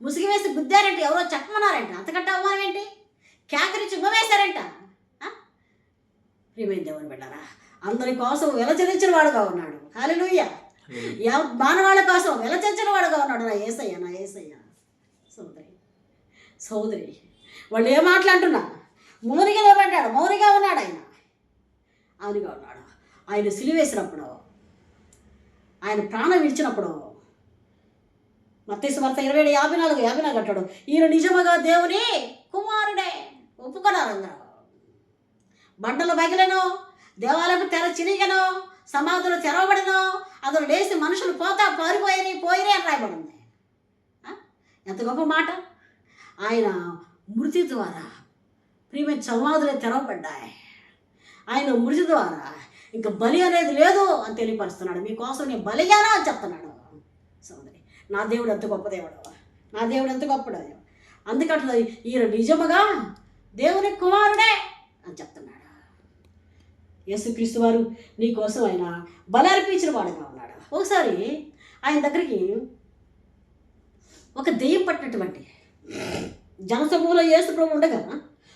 ముసుగు వేసి గుద్దారంట, ఎవరో చెప్పమన్నారంట. అంతకంటే అవమానం ఏంటి? కేకరించి వేశారంట. ప్రియమైన దేవుని బిడ్డలారా, అందరి కోసం వెల చెల్లించిన వాడుగా ఉన్నాడు. హల్లెలూయా. మానవాళ్ళ కోసం వెల చెల్లించిన వాడుగా ఉన్నాడు నా యేసయ్య. సోదరి వాళ్ళు ఏం మాట్లాడుతున్నా మౌనిగా నిలబడ్డాడు, మౌనిగా ఉన్నాడు ఆయన. అవునుగా ఉన్నాడు. ఆయన సిలువేసినప్పుడు, ఆయన ప్రాణం విడిచినప్పుడు మత్తయి సువార్త 27:54 అంటాడు, ఈయన నిజముగా దేవుని కుమారుడే. ఒప్పుకున్నారు అందరూ. బండలు పగిలెను, దేవాలయపు తెర చినిగెను, సమాధులు తెరవబడను, అందులో లేచి మనుషులు పోయిరే అని రాయబడింది. ఎంత గొప్ప మాట. ఆయన మృతి ద్వారా ప్రియమైన సమాధులే తెరవబడ్డాయి. ఆయన మృతి ద్వారా ఇంకా బలి అనేది లేదు అని తెలియపరుస్తున్నాడు. మీకోసం నేను బలిగానా అని చెప్తున్నాడు. సోదరి, నా దేవుడు ఎంత గొప్ప దేవుడు, నా దేవుడు ఎంత గొప్పడు. అందుకట్లా ఈయన నిజముగా దేవుని కుమారుడే అని చెప్తున్నాడు. యేసుక్రీస్తు వారు నీ కోసం ఆయన బలి అర్పించిన వాడుగా ఉన్నాడు. ఒకసారి ఆయన దగ్గరికి ఒక దెయ్యం పట్టినటువంటి జనసమూహంలో యేసు ప్రభు ఉండగా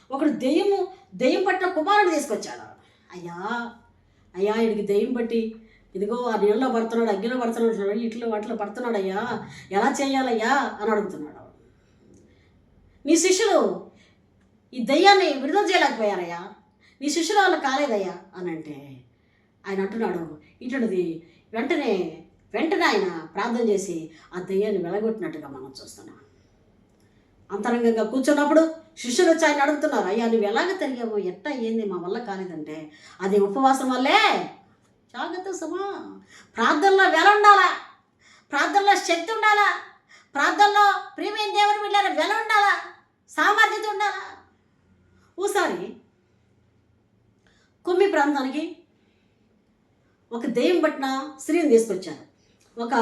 ఒకడు దెయ్యం పట్టిన కుమారుడు తీసుకొచ్చాడు. అయ్యా వీడికి దెయ్యం పట్టి ఇదిగో ఆ నీళ్ళలో పడుతున్నాడు, అగ్గిలో పడుతున్నాడు, ఇట్లో వాటిలో పడుతున్నాడు అయ్యా, ఎలా చేయాలయ్యా అని అడుగుతున్నాడు. నీ శిష్యులు ఈ దెయ్యాన్ని విడుదల చేయలేకపోయారయ్యా, నీ శిష్యుల వల్ల కాలేదయ్యా అని అంటే ఆయన అంటున్నాడు ఇటుది వెంటనే ఆయన ప్రార్థన చేసి ఆ దెయ్యాన్ని వెలగొట్టినట్టుగా మనం చూస్తున్నాం. అంతరంగంగా కూర్చున్నప్పుడు శిష్యులు వచ్చి ఆయన అడుగుతున్నారు, అయ్యా నువ్వు ఎలాగ తిరిగావు, ఎట్టా ఏంది, మా వల్ల కాలేదంటే అది ఉపవాసం వల్లే. జాగ్రత్త సుమా, ప్రార్థనలో వెల ఉండాలా, ప్రార్థనలో శక్తి ఉండాలా, ప్రార్థనలో ప్రియమైన దేవుని బిడ్డల వెల ఉండాలా, సామర్థ్యత ఉండాలా. ఓసారి కొమ్మి ప్రాంతానికి ఒక దెయ్యం పట్టిన స్త్రీని తీసుకొచ్చారు. ఒక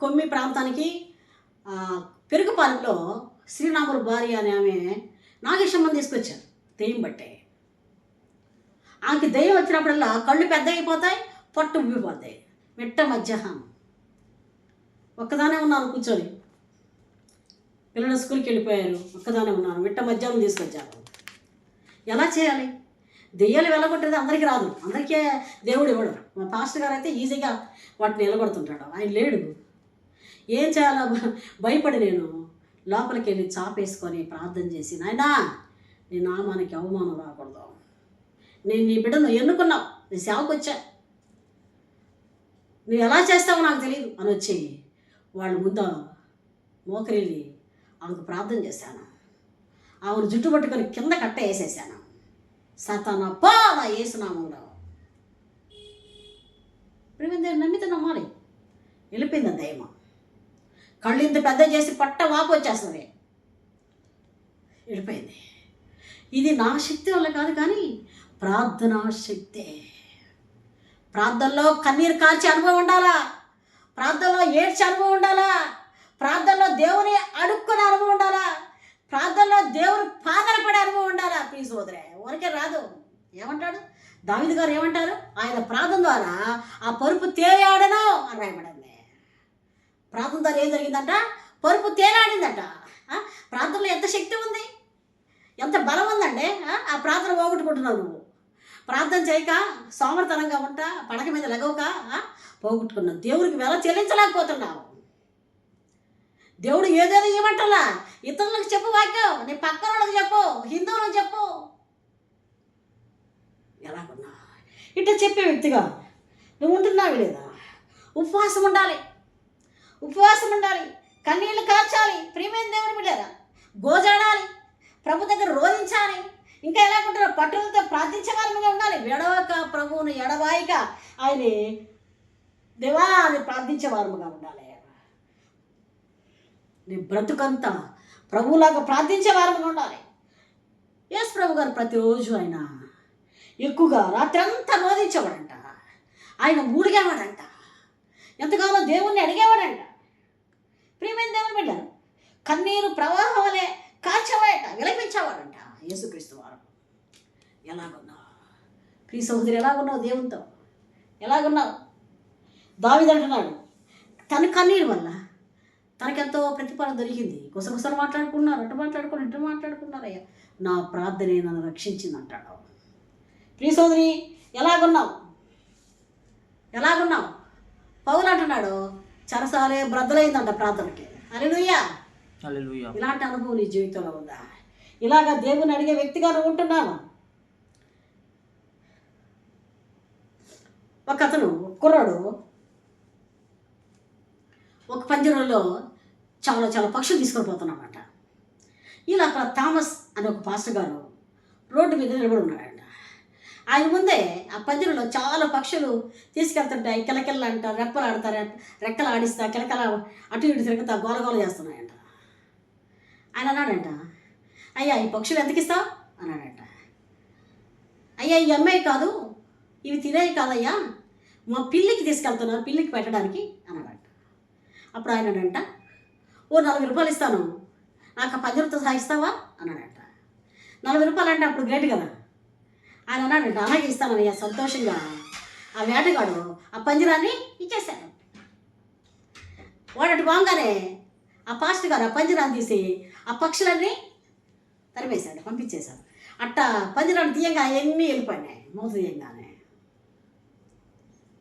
కొమ్మి ప్రాంతానికి పెరుగుపాలెంలో శ్రీరాములు భార్య అనే ఆమె నాగేశమ్మని తీసుకొచ్చారు దెయ్యం బట్టే. ఆమెకి దెయ్యం వచ్చినప్పుడల్లా కళ్ళు పెద్ద అయిపోతాయి, పొట్టు ఉబ్బిపోతాయి. మిట్ట మధ్యాహ్నం ఒక్కదానే ఉన్నాను కూర్చొని, పిల్లలు స్కూల్కి వెళ్ళిపోయారు, ఒక్కదానే ఉన్నాను. మిట్ట మధ్యాహ్నం తీసుకొచ్చారు. ఎలా చేయాలి? దెయ్యాలు వెళ్ళగొట్టేది అందరికీ రాదు, అందరికీ దేవుడు ఇవ్వడు. మా పాస్టర్ గారు అయితే ఈజీగా వాటిని నిలబడుతుంటాడు, ఆయన లేడు. ఏం చేయాలో భయపడి నేను లోపలికి వెళ్ళి చాపేసుకొని ప్రార్థన చేసి, నాయనా నీ నామానికి అవమానం రాకూడదు, నేను నీ బిడ్డను ఎన్నుకున్నావు, నీ సేవకు వచ్చా, నువ్వు ఎలా చేస్తావో నాకు తెలియదు అని వచ్చి వాళ్ళ ముందు మోకరిల్లి ఆమెకు ప్రార్థన చేశాను. ఆమెను జుట్టు పట్టుకొని కింద కట్ట వేసేసాను. సాతానా పో నా యేసునామంలో. ప్రేమ నమ్మితే నమ్మాలి. వెళ్ళిపోయింది ఆ దయ్యం. కళ్ళు ఇంత పెద్ద చేసి పట్ట వాపు వచ్చేస్తుంది, వెళ్ళిపోయింది. ఇది నా శక్తి వల్ల కాదు, కానీ ప్రార్థనా శక్తే. ప్రార్థనలో కన్నీరు కార్చే అనుభవం ఉండాలా, ప్రార్థనలో ఏడ్చే అనుభవం ఉండాలా, ప్రార్థనలో దేవుని అడుక్కునే అనుభవం ఉండాలా, ప్రార్థనలో దేవుని పాదన పడే అనుభవం ఉండాలా. ప్లీజ్ సోదరే, ఊరికే రాదు. ఏమంటాడు దావీదు గారు, ఏమంటారు? ఆయన ప్రార్థన ద్వారా ఆ పరుపు తేలాడను అని రాయబడింది. ప్రార్థన ద్వారా ఏం జరిగిందంట? పరుపు తేలాడిందట. ప్రార్థనలో ఎంత శక్తి ఉంది, ఎంత బలం ఉందండి. ఆ ప్రార్థన పోగొట్టుకుంటున్నావు నువ్వు. ప్రార్థన చేయక సోమరితనంగా ఉంటా, పడక మీద లెగవక పోగొట్టుకున్నావు. దేవుడికి వెల చెల్లించలేకపోతున్నావు. దేవుడు ఏదేదో ఇవ్వమంటలా, ఇతరులకు చెప్పు వాక్యం, నీ పక్కన వాళ్ళకి చెప్పు, హిందువులకు చెప్పు. ఎలాగున్నా ఇట్లా చెప్పే వ్యక్తిగా నువ్వు ఉంటున్నావు లేదా? ఉపవాసం ఉండాలి, ఉపవాసం ఉండాలి, కన్నీళ్ళు కార్చాలి. ప్రియమైన దేవుని బిడ్డరా, గోజాడాలి, ప్రభు దగ్గర రోధించాలి. ఇంకా ఎలాగుంటారో పట్టులతో ప్రార్థించే వారిగా ఉండాలి. ఎడవక ప్రభువును ఎడవాయిక ఆయన దేవా అని ప్రార్థించే వారముగా ఉండాలి. నీ బ్రతుకంతా ప్రభువులాగా ప్రార్థించే వారముగా ఉండాలి. యేసు ప్రభు గారు ప్రతిరోజు ఆయన ఎక్కువగా రాత్రి అంతా రోధించేవాడంట, ఆయన మూడిగేవాడంట, ఎంతగానో దేవుణ్ణి అడిగేవాడంట. ప్రియమైన దేవుని బిడ్డలు, కన్నీరు ప్రవాహం వలె కాచేవాడట, విలపించేవాడంట యేసుక్రీస్తు వారు. ఎలాగున్నావు ప్రియ సహోదరి, ఎలాగున్నావు? దేవునితో ఎలాగున్నావు? దావీదు అంటున్నాడు, తన కన్నీరు వల్ల తనకెంతో ప్రతిఫలం దొరికింది. గుసగుసలు మాట్లాడుకున్నారు, అటు మాట్లాడుకున్నారు, ఇటు మాట్లాడుకున్నారయ్యా, నా ప్రార్థనే నన్ను రక్షించింది అంటాడు. ప్రియ సోదరి, ఎలాగున్నావు? ఎలాగున్నావు? పౌలు అంటున్నాడు, చరసాలే బ్రద్దలైందంట ప్రార్థనకి. హల్లెలూయా. ఇలాంటి అనుభవం నీ జీవితంలో ఉందా? ఇలాగా దేవుని అడిగే వ్యక్తిగా నువ్వు ఉంటున్నావా? ఒక అతను కుర్రాడు ఒక పంజరంలో చాలా చాలా పక్షులు తీసుకొని పోతున్నామట. ఇలా అక్కడ థామస్ అనే ఒక పాస్టర్ గారు రోడ్డు మీద నిలబడి ఉన్నాడంట. ఆయన ముందే ఆ పంజరంలో చాలా పక్షులు తీసుకెళ్తుంటాయి, కిలకిల్ల అంటారు, రెప్పలు ఆడతారు, రెక్కలు ఆడిస్తా, కిలకల అటు ఇటు తిరుగుతా, గోలగోల చేస్తున్నాయంట. ఆయన అన్నాడంట, అయ్యా ఈ పక్షులు ఎంతకిస్తావు అన్నాడంట. అయ్యా ఈ అమ్మాయి కాదు, ఇవి తినేవి కాదయ్యా, మా పిల్లికి తీసుకెళ్తున్నాను, పిల్లికి పెట్టడానికి అన్నాడంట. అప్పుడు ఆయన అంట, ఓ 40 రూపాయలు ఇస్తాను, నాకు ఆ పంజరంతో సాగిస్తావా అన్నాడంట. 40 రూపాయలు అంటే అప్పుడు గ్రేట్ కదా. ఆయన అన్నాడంట, అలాగే ఇస్తానయ్యా సంతోషంగా. ఆ వేటగాడు ఆ పంజరాన్ని ఇచ్చేశాడు. వాడు బాగానే ఆ పాస్టర్ గారు ఆ పంజరాన్ని తీసి ఆ పక్షులన్నీ తరిమేశాడు, పంపించేశాడు. అట్టా పంజరాన్ని తీయంగా అవన్నీ వెళ్ళిపోయినాయి, మూత తీయంగానే.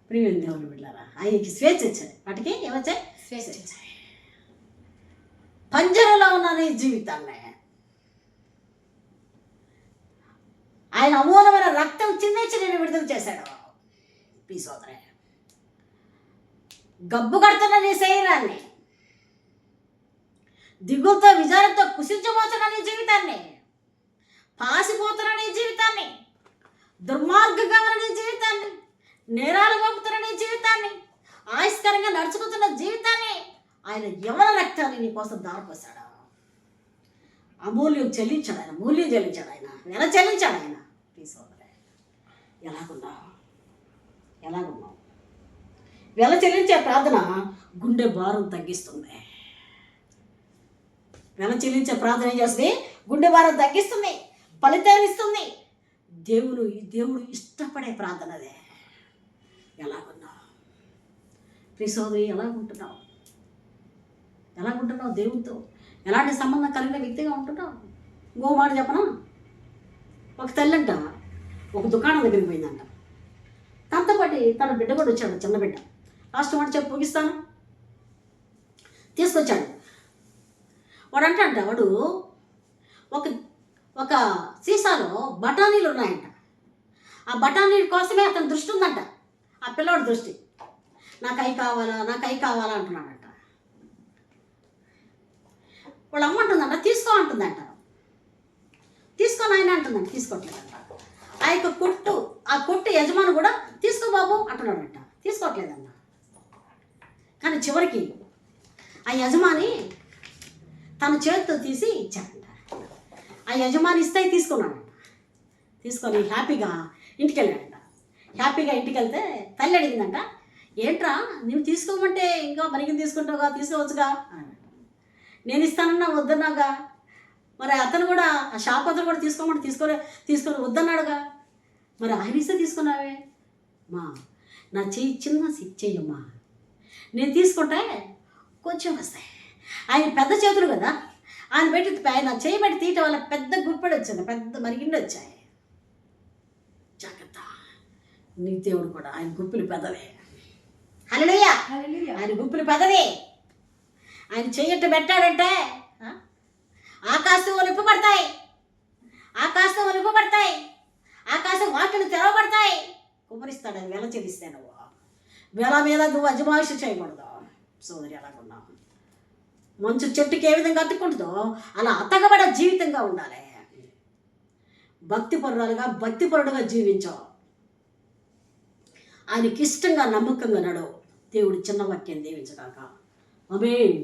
ప్రియమైన దేవుని బిడ్డలారా, ఆయనకి స్వేచ్ఛ వచ్చాయి, వాటికి ఏమొచ్చాయి? స్వేచ్ఛ వచ్చాయి. పంజరంలో ఉన్న నీ జీవితాన్ని ఆయన అమూలమైన రక్తం చిందించి నేను విడుదల చేశాడు. ప్రియ గబ్బు కడుతున్న నీ శరీరాన్ని, దిగులతో విచారంతో కుసించబోతున్న నీ జీవితాన్ని, పాసిపోతున్న నీ జీవితాన్ని, దుర్మార్గంగా ఉన్న నీ జీవితాన్ని, నేరాలు మోపుతున్న నీ జీవితాన్ని, ఆయుష్కరంగా నడుచుకుతున్న జీవితాన్ని ఆయన ఎవరి రక్తాన్ని నీ కోసం దారిపోసాడు. అమూల్యం చెల్లించాడు ఆయన, మూల్యం చెల్లించాడు ఆయన, నెల చెల్లించాడు ఆయన. తీసుకోలే ఎలాగున్నావు? వెల చెల్లించే ప్రార్థన గుండె భారం తగ్గిస్తుంది. వెల చెల్లించే ప్రార్థన ఏం చేస్తుంది? గుండె భారం తగ్గిస్తుంది, ఫలితాన్ని ఇస్తుంది. దేవుడు ఇష్టపడే ప్రార్థన అదే. ఎలాగున్నావు ప్రియ సోదరి? ఎలాగుంటున్నావు? దేవుడితో ఎలాంటి సంబంధం కలిగిన వ్యక్తిగా ఉంటున్నావు? ఇంకో మాట చెప్పనా? ఒక తల్లంట ఒక దుకాణం దగ్గరికి పోయిందంట. తనతో పాటు తన బిడ్డ కూడా వచ్చాడు, చిన్న బిడ్డ. లాస్ట్ మాట చెప్పి ముగిస్తాను. తీసుకొచ్చాడు. వాడు ఒక సీసాలో బఠానీలు ఉన్నాయంట. ఆ బఠానీల కోసమే అతని దృష్టి ఉందంట. ఆ పిల్లవాడి దృష్టి, నాకు అవి కావాలా అంటున్నాడంట. వాళ్ళ అమ్మ అంటుందంట తీసుకో అంటుందంట. తీసుకొని ఆయన అంటుందంట, తీసుకోవట్లేదంట. ఆ కొట్టు యజమాని కూడా తీసుకో బాబు అంటున్నాడంట, తీసుకోవట్లేదంట. కానీ చివరికి ఆ యజమాని తన చేతితో తీసి ఇచ్చాడంట. ఆ యజమాని ఇస్తే తీసుకున్నాడంట. తీసుకొని హ్యాపీగా ఇంటికి వెళ్ళాడంట. హ్యాపీగా ఇంటికి వెళ్తే తల్లి అడిగిందంట, ఏంట్రా నువ్వు తీసుకోమంటే ఇంకా మరిగిన తీసుకుంటావుగా, తీసుకోవచ్చుగా. నేను ఇస్తానన్నా వద్దన్నాగా. మరి అతను కూడా ఆ షాప్ అతను కూడా తీసుకొని వద్దన్నాడుగా. మరి ఆయన ఇస్తే తీసుకున్నావే. నా చిన్న చెయ్యమ్మా, నేను తీసుకుంటే కొంచెం వస్తాయి. ఆయన పెద్ద చేతులు కదా, ఆయన చేయి పెట్టి తీయటం వల్ల పెద్ద గుప్పెడు వచ్చింది, పెద్ద మరిగిండి వచ్చాయి. జాగ్రత్త, నీ దేవుడు కూడా ఆయన గుప్పిలు పెద్దవే. హల్లెలూయా, ఆయన గుప్పిలు పెద్దవే. ఆయన చెయ్యట్టు పెట్టాడంటే ఆకాశం ఒలిపబడతాయి, ఆకాశం వాకిలు తెరవబడతాయి. కుమరిస్తాడు ఆయన. వెల చెల్లిస్తే నువ్వు వెల మీద నువ్వు అజమాయిషి చేయకూడదు. సోదరి ఎలాగున్నావు? మంచు చెట్టుకి ఏ విధంగా అతుక్కుంటుందో అలా అతకబడే జీవితంగా ఉండాలి. భక్తిపరుడుగా జీవించావు. ఆయనకి ఇష్టంగా నమ్మకంగా నడు. దేవుడు చిన్న వాక్యం దీవించగాక. ఆమేన్.